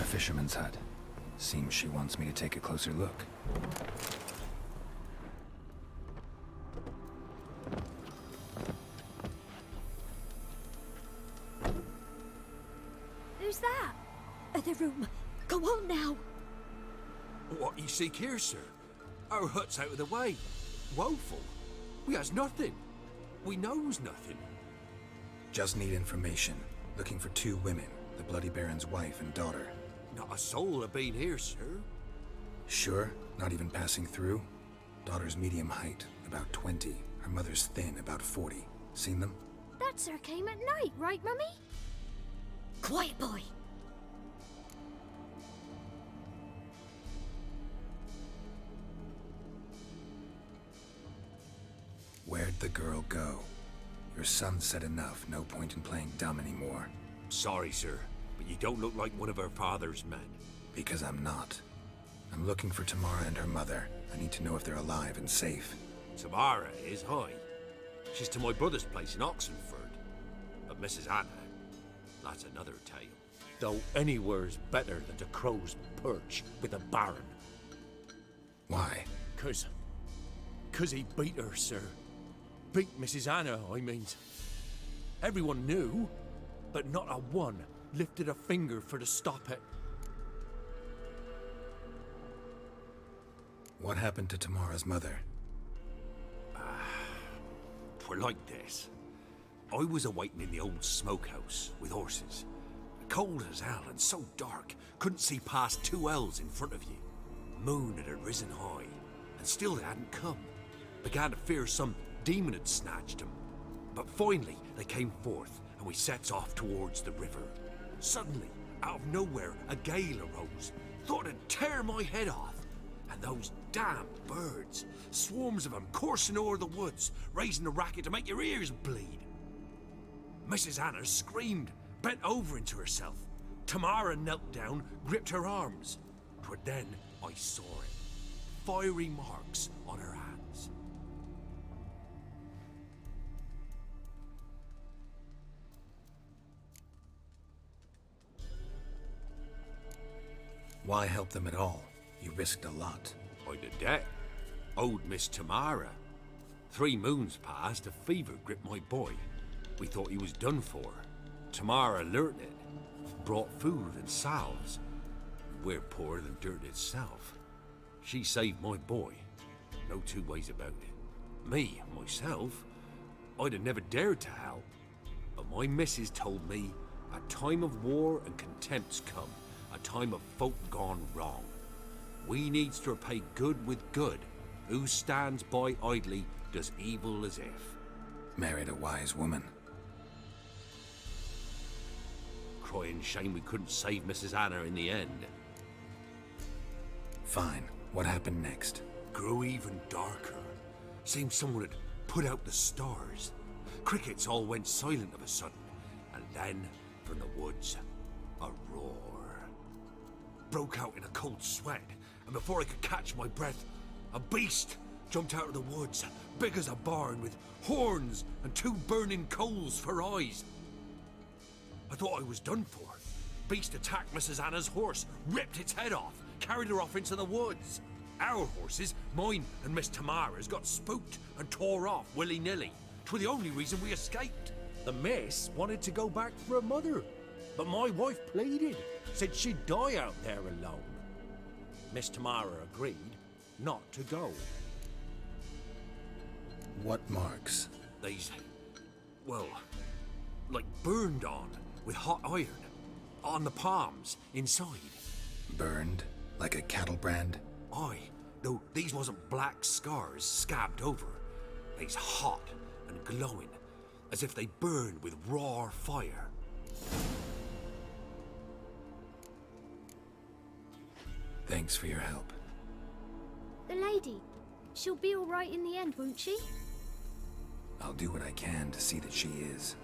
Fisherman's hut. Seems she wants me to take a closer look. Who's that? The room. Go on now. What you seek here, sir? Our hut's out of the way. Woeful. We has nothing. We knows nothing. Just need information. Looking for 2 women, the Bloody Baron's wife and daughter. Not a soul have been here, sir. Sure? Not even passing through? Daughter's medium height, about 20. Her mother's thin, about 40. Seen them? That sir came at night, right, Mummy? Quiet, boy. Where'd the girl go? Your son said enough, no point in playing dumb anymore. Sorry, sir, but you don't look like one of her father's men. Because I'm not. I'm looking for Tamara and her mother. I need to know if they're alive and safe. Tamara is, aye. She's to my brother's place in Oxenford. But Mrs. Anna, that's another tale. Though anywhere's better than the Crow's Perch with a baron. Why? 'Cause he beat her, sir. Beat Mrs. Anna, I means. Everyone knew, but not a one lifted a finger for to stop it. What happened to Tamara's mother? 'Twere like this. I was awaiting in the old smokehouse with horses. Cold as hell and so dark, couldn't see past 2 ells in front of you. Moon had risen high, and still they hadn't come. Began to fear some demon had snatched them. But finally they came forth, and we sets off towards the river. Suddenly, out of nowhere, a gale arose. Thought it'd tear my head off. And those damn birds, swarms of them coursing o'er the woods, raising a racket to make your ears bleed. Mrs. Anna screamed, bent over into herself. Tamara knelt down, gripped her arms. 'Twere then I saw it. Fiery marks on her hands. Why help them at all? You risked a lot. I'd a debt. Owed Miss Tamara. 3 moons passed, a fever gripped my boy. We thought he was done for. Tamara learnt it. Brought food and salves. We're poorer than dirt itself. She saved my boy. No 2 ways about it. Me, myself, I'd have never dared to help. But my missus told me a time of war and contempt's come. A time of folk gone wrong. We needs to repay good with good. Who stands by idly does evil as if. Married a wise woman. Crying shame we couldn't save Mrs. Anna in the end. Fine. What happened next? Grew even darker. Seemed someone had put out the stars. Crickets all went silent of a sudden. And then, from the woods, a roar. Broke out in a cold sweat, and before I could catch my breath, a beast jumped out of the woods, big as a barn, with horns and 2 burning coals for eyes. I thought I was done for. Beast attacked Mrs. Anna's horse, ripped its head off, carried her off into the woods. Our horses, mine and Miss Tamara's, got spooked and tore off willy-nilly. 'Twere the only reason we escaped. The miss wanted to go back for her mother, but my wife pleaded, said she'd die out there alone. Miss Tamara agreed not to go. What marks? These, well, like burned on with hot iron. On the palms, inside. Burned? Like a cattle brand? Aye, though these wasn't black scars scabbed over. They's hot and glowing, as if they burned with raw fire. Thanks for your help. The lady, she'll be all right in the end, won't she? I'll do what I can to see that she is.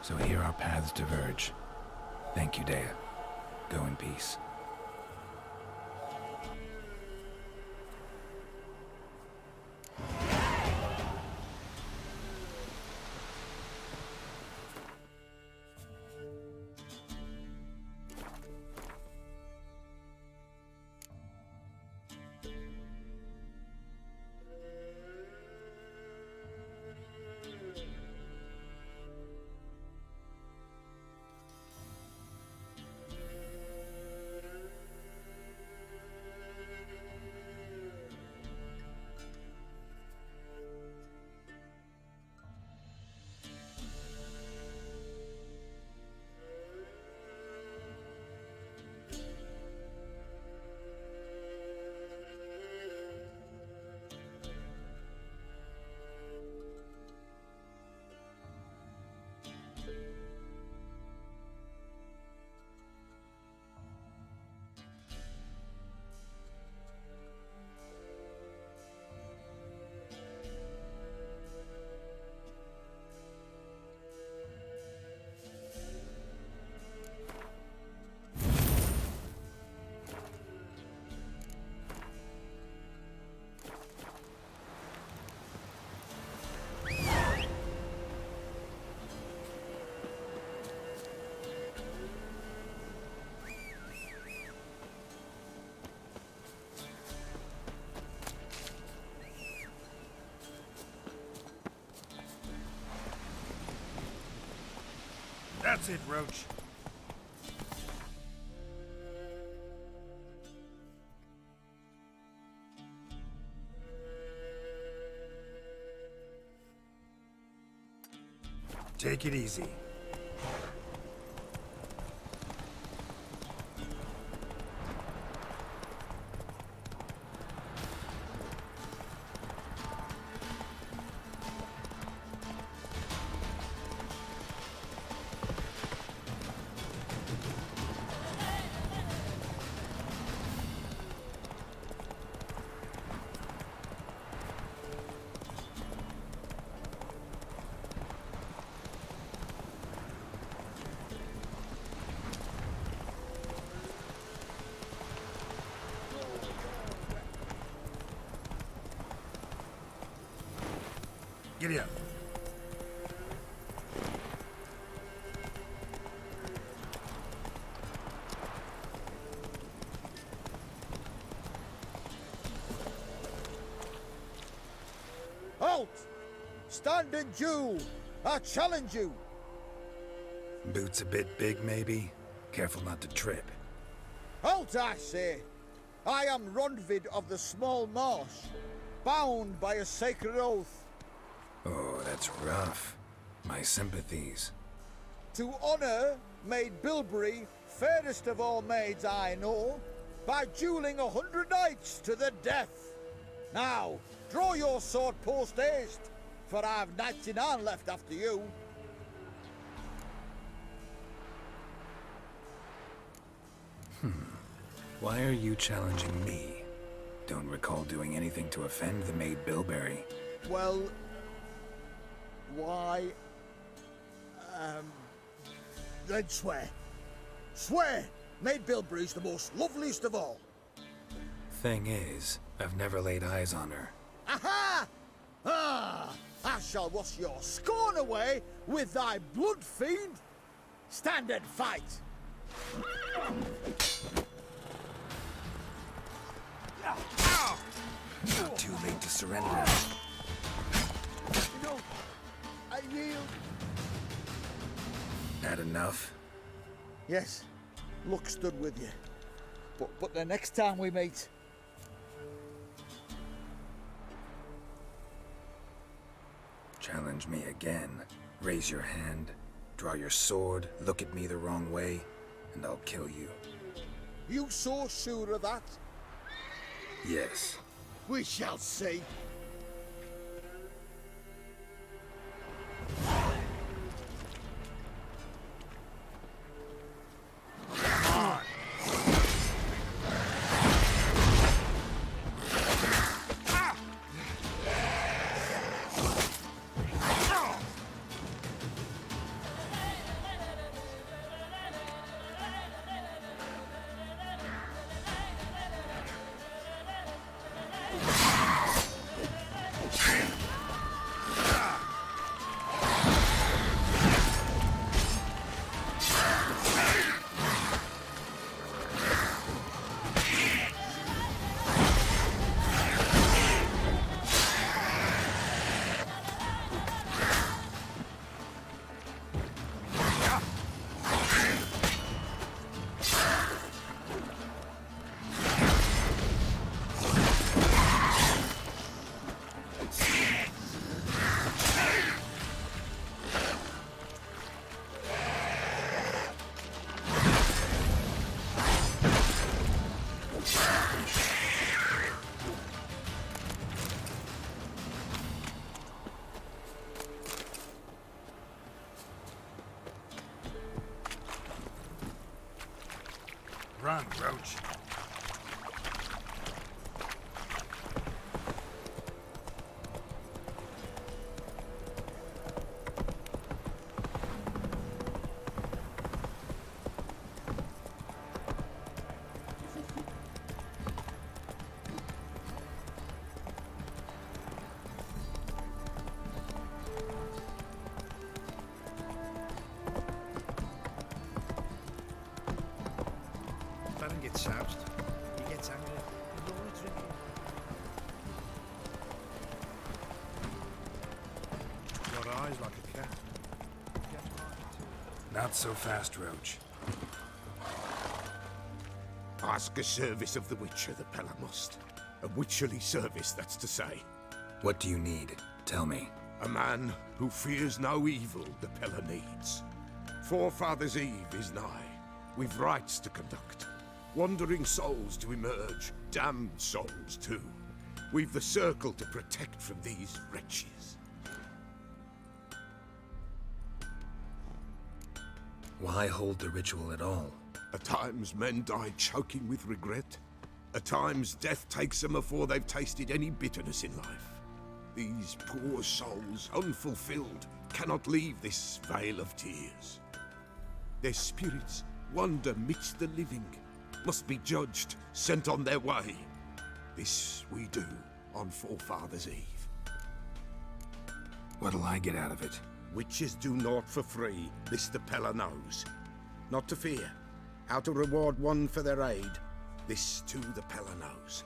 So here our paths diverge. Thank you, Dea. Go in peace. That's it, Roach. Take it easy. Giddy up. Halt! Stand and duel! I challenge you! Boots a bit big, maybe? Careful not to trip. Halt, I say! I am Rondvid of the Small Marsh, bound by a sacred oath. Oh, that's rough. My sympathies. To honour Maid Bilberry, fairest of all maids I know, by duelling 100 knights to the death. Now, draw your sword post haste, for I've 99 left after you. Why are you challenging me? Don't recall doing anything to offend the Maid Bilberry. Well, why... then swear. Swear! Maid Bilberry's the most loveliest of all. Thing is, I've never laid eyes on her. Aha! Ah! I shall wash your scorn away with thy blood, fiend! Stand and fight! Not too late to surrender. No, I yield. That enough? Yes, luck stood with you. But the next time we meet... Challenge me again. Raise your hand, draw your sword, look at me the wrong way, and I'll kill you. You so sure of that? Yes. We shall see. Not so fast, Roach. Ask a service of the Witcher, the Pella must. A witcherly service, that's to say. What do you need? Tell me. A man who fears no evil the Pella needs. Forefathers' Eve is nigh. We've rites to conduct. Wandering souls to emerge. Damned souls, too. We've the circle to protect from these wretches. Why hold the ritual at all? At times men die choking with regret. At times death takes them before they've tasted any bitterness in life. These poor souls, unfulfilled, cannot leave this vale of tears. Their spirits wander midst the living, must be judged, sent on their way. This we do on Forefathers' Eve. What'll I get out of it? Witches do naught for free, this the Pella knows. Not to fear. How to reward one for their aid, this too the Pella knows.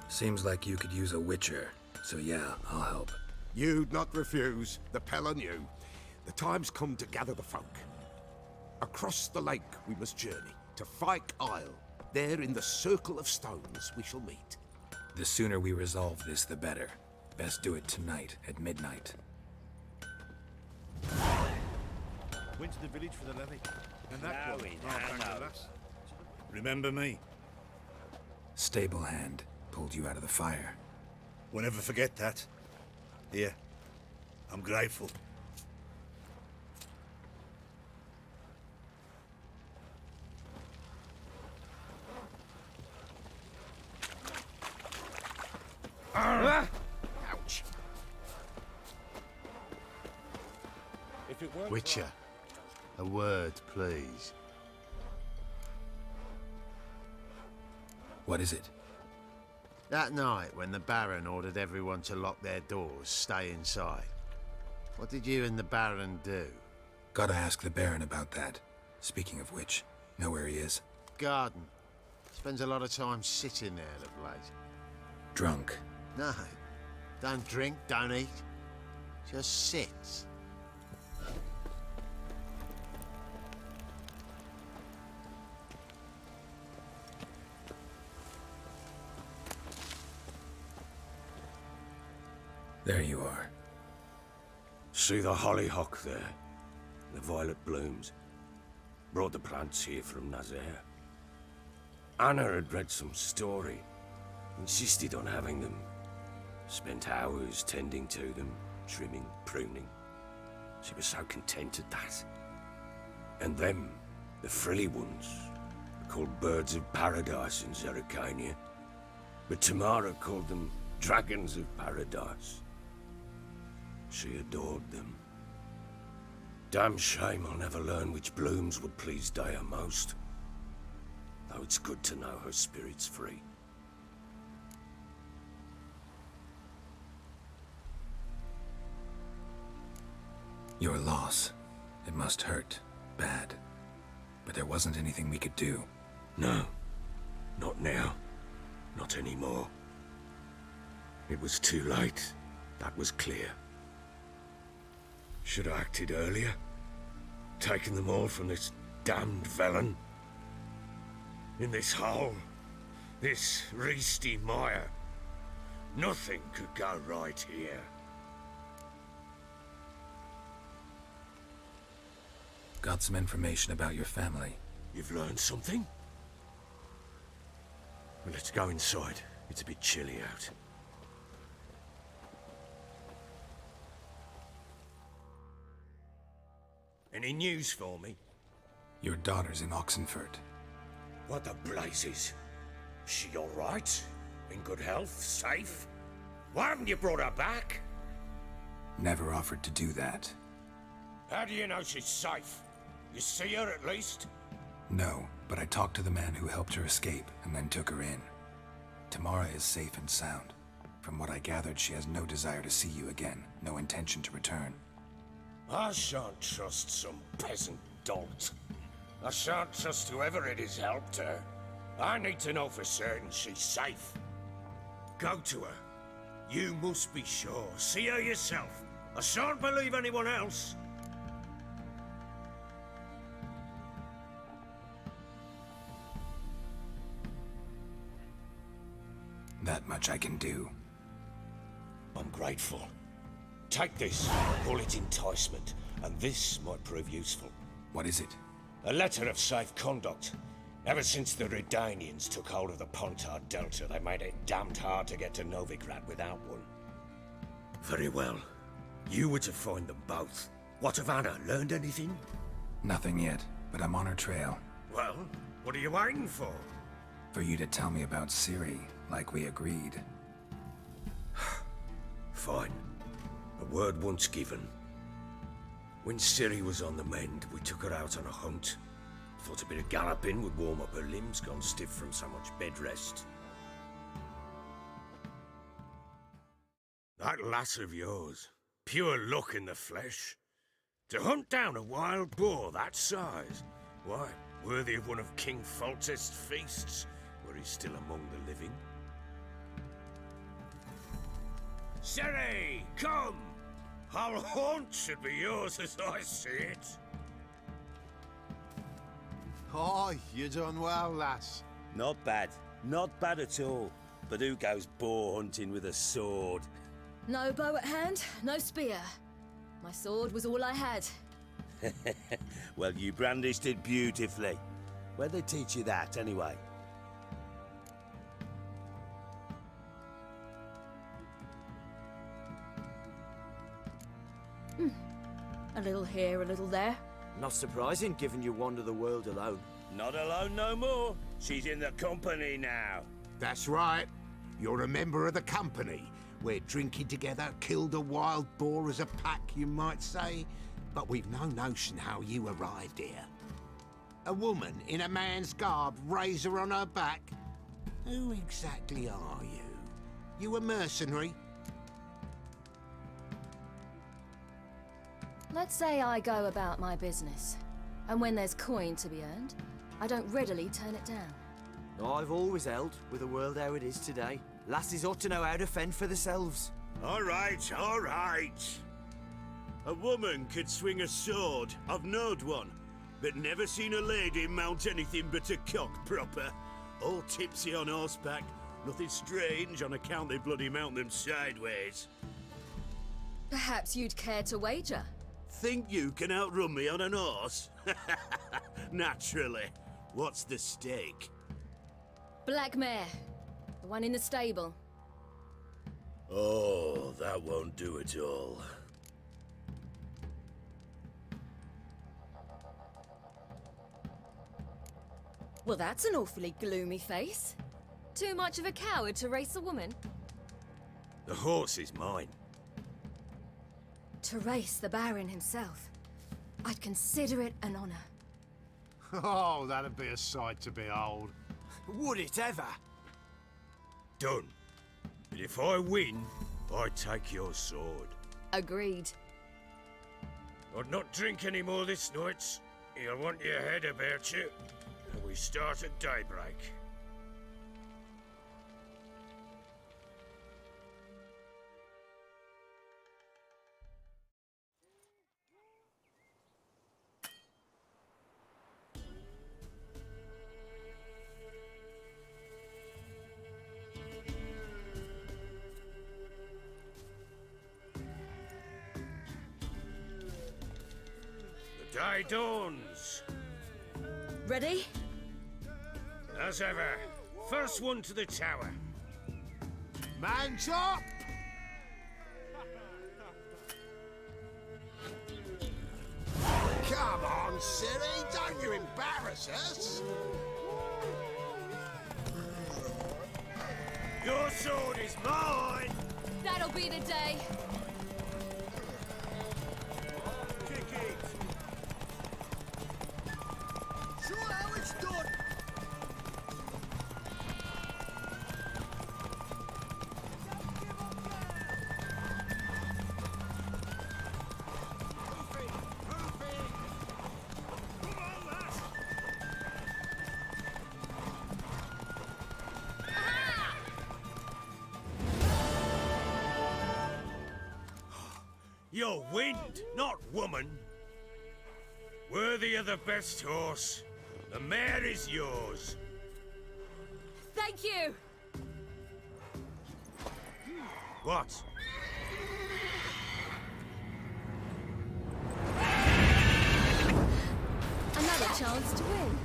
Seems like you could use a witcher, so yeah, I'll help. You'd not refuse, the Pella knew. The time's come to gather the folk. Across the lake we must journey, to Fyke Isle. There in the circle of stones we shall meet. The sooner we resolve this, the better. Best do it tonight, at midnight. Went to the village for the levy. And that Now one, we right know. back to us. Remember me? Stable hand pulled you out of the fire. Won't ever forget that. Here, I'm grateful. Ouch! Witcher, a word, please. What is it? That night when the Baron ordered everyone to lock their doors, stay inside. What did you and the Baron do? Gotta ask the Baron about that. Speaking of which, know where he is? Garden. Spends a lot of time sitting there of late. Drunk. No. Don't drink, don't eat. Just sits. There you are. See the hollyhock there? The violet blooms. Brought the plants here from Nazaire. Anna had read some story. Insisted on having them. Spent hours tending to them, trimming, pruning. She was so content at that. And them, the frilly ones, are called birds of paradise in Zerrikania. But Tamara called them dragons of paradise. She adored them. Damn shame I'll never learn which blooms would please Dea most. Though it's good to know her spirit's free. Your loss. It must hurt. Bad. But there wasn't anything we could do. No. Not now. Not anymore. It was too late. That was clear. Should have acted earlier. Taken them all from this damned villain. In this hole. This reesty mire. Nothing could go right here. Got some information about your family. You've learned something? Well, let's go inside. It's a bit chilly out. Any news for me? Your daughter's in Oxenfurt. What the blazes? She all right? In good health? Safe? Why haven't you brought her back? Never offered to do that. How do you know she's safe? You see her at least? No, but I talked to the man who helped her escape and then took her in. Tamara is safe and sound. From what I gathered, she has no desire to see you again, no intention to return. I shan't trust some peasant dolt. I shan't trust whoever it is helped her. I need to know for certain she's safe. Go to her. You must be sure. See her yourself. I shan't believe anyone else. That much I can do. I'm grateful. Take this, call it enticement, and this might prove useful. What is it? A letter of safe conduct. Ever since the Redanians took hold of the Pontar Delta, they made it damned hard to get to Novigrad without one. Very well. You were to find them both. What of Anna? Learned anything? Nothing yet, but I'm on her trail. Well, what are you waiting for? For you to tell me about Ciri, like we agreed. Fine. A word once given. When Ciri was on the mend, we took her out on a hunt. Thought a bit of galloping would warm up her limbs, gone stiff from so much bed rest. That lass of yours, pure luck in the flesh. To hunt down a wild boar that size, why, worthy of one of King Foltest's feasts, where he's still among the living. Ciri, come! Our haunt should be yours as I see it. Oh, you done well, lass. Not bad. Not bad at all. But who goes boar hunting with a sword? No bow at hand, no spear. My sword was all I had. Well, you brandished it beautifully. Where'd they teach you that, anyway? A little here, a little there. Not surprising, given you wander the world alone. Not alone no more. She's in the company now. That's right. You're a member of the company. We're drinking together, killed a wild boar as a pack, you might say. But we've no notion how you arrived here. A woman in a man's garb, razor on her back. Who exactly are you? You a mercenary? Let's say I go about my business. And when there's coin to be earned, I don't readily turn it down. I've always held, with the world how it is today, lasses ought to know how to fend for themselves. All right, all right. A woman could swing a sword. I've knowed one, but never seen a lady mount anything but a cock proper. All tipsy on horseback. Nothing strange on account they bloody mount them sideways. Perhaps you'd care to wager? Think you can outrun me on an horse? Naturally. What's the stake? Black mare. The one in the stable. Oh, that won't do at all. Well, that's an awfully gloomy face. Too much of a coward to race a woman? The horse is mine. To race the Baron himself. I'd consider it an honor. Oh, that'd be a sight to behold. Would it ever? Done. But if I win, I take your sword. Agreed. I'd not drink any more this night. You'll want your head about you. And we start at daybreak. The day dawns. Ready? As ever, first one to the tower. Man chop! Come on, Ciri, don't you embarrass us. Your sword is mine! That'll be the day. Kick it! Show how it's done. You're wind, not woman. Worthy of the best horse. The mare is yours. Thank you! What? Another chance to win.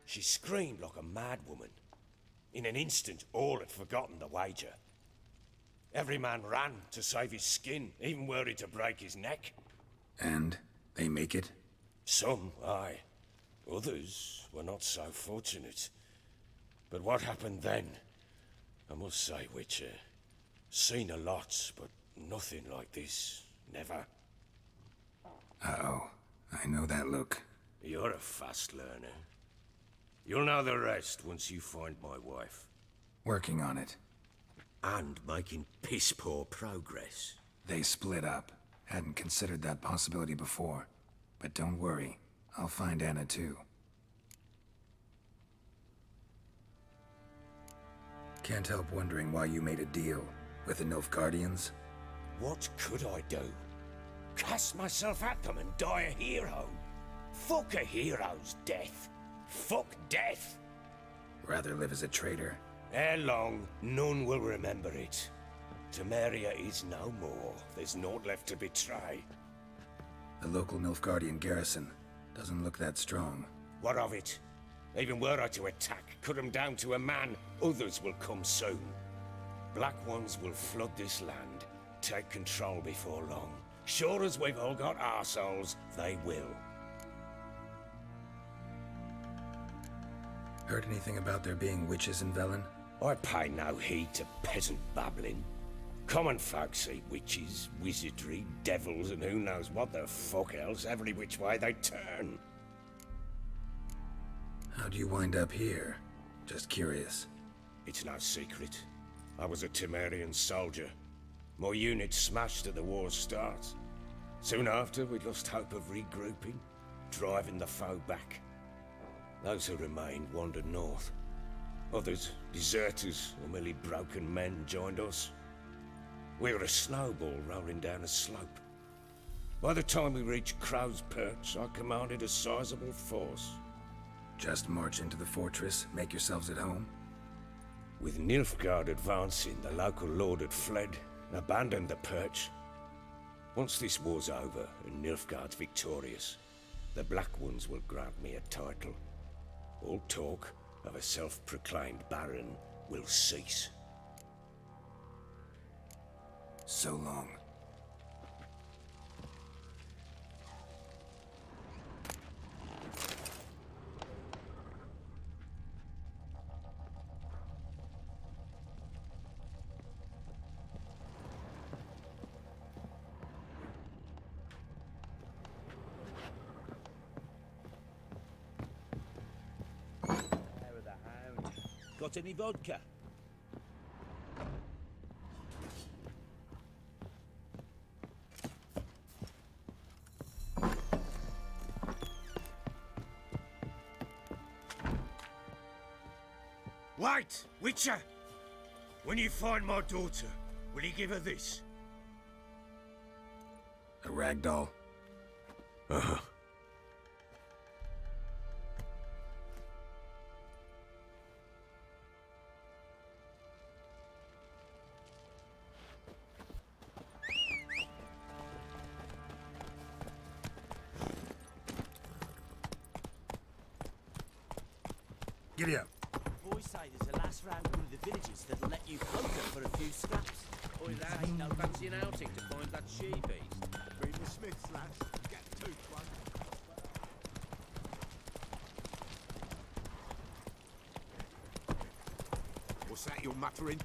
She screamed like a mad woman. In an instant, all had forgotten the wager. Every man ran to save his skin, even were he to break his neck. And they make it? Some, aye. Others were not so fortunate. But what happened then? I must say, Witcher, seen a lot, but nothing like this. Never. Uh-oh. I know that look. You're a fast learner. You'll know the rest once you find my wife. Working on it. And making piss-poor progress. They split up. Hadn't considered that possibility before. But don't worry. I'll find Anna too. Can't help wondering why you made a deal with the Nilfgaardians. What could I do? Cast myself at them and die a hero? Fuck a hero's death. Fuck death. Rather live as a traitor. Ere long, none will remember it. Temeria is no more. There's naught left to betray. The local Nilfgaardian garrison doesn't look that strong. What of it? Even were I to attack, cut them down to a man, others will come soon. Black Ones will flood this land, take control before long. Sure as we've all got arseholes, they will. Heard anything about there being witches in Velen? I pay no heed to peasant babbling. Common folk see witches, wizardry, devils, and who knows what the fuck else every which way they turn. How'd you wind up here? Just curious. It's no secret. I was a Temerian soldier. My unit smashed at the war's start. Soon after, we lost hope of regrouping, driving the foe back. Those who remained wandered north. Others, deserters or merely broken men, joined us. We were a snowball rolling down a slope. By the time we reached Crow's Perch, I commanded a sizable force. Just march into the fortress, make yourselves at home? With Nilfgaard advancing, the local lord had fled and abandoned the Perch. Once this war's over and Nilfgaard's victorious, the Black Ones will grant me a title. All talk of a self-proclaimed baron will cease. So long. Got any vodka? Wait, Witcher! When you find my daughter, will you give her this? A rag doll? Uh-huh. Giddy up. Boys say there's a last round through the villages that'll let you poke her for a few scraps. Oi, that ain't no fancy an outing to find that she-beast. Bring the smith's lass. Get the tooth one. What's that you're muttering?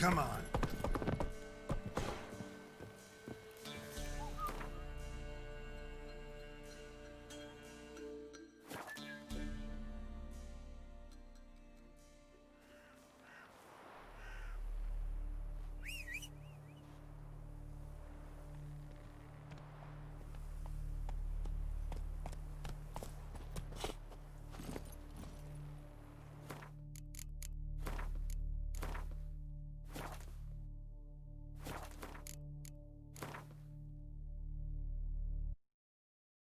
Come on.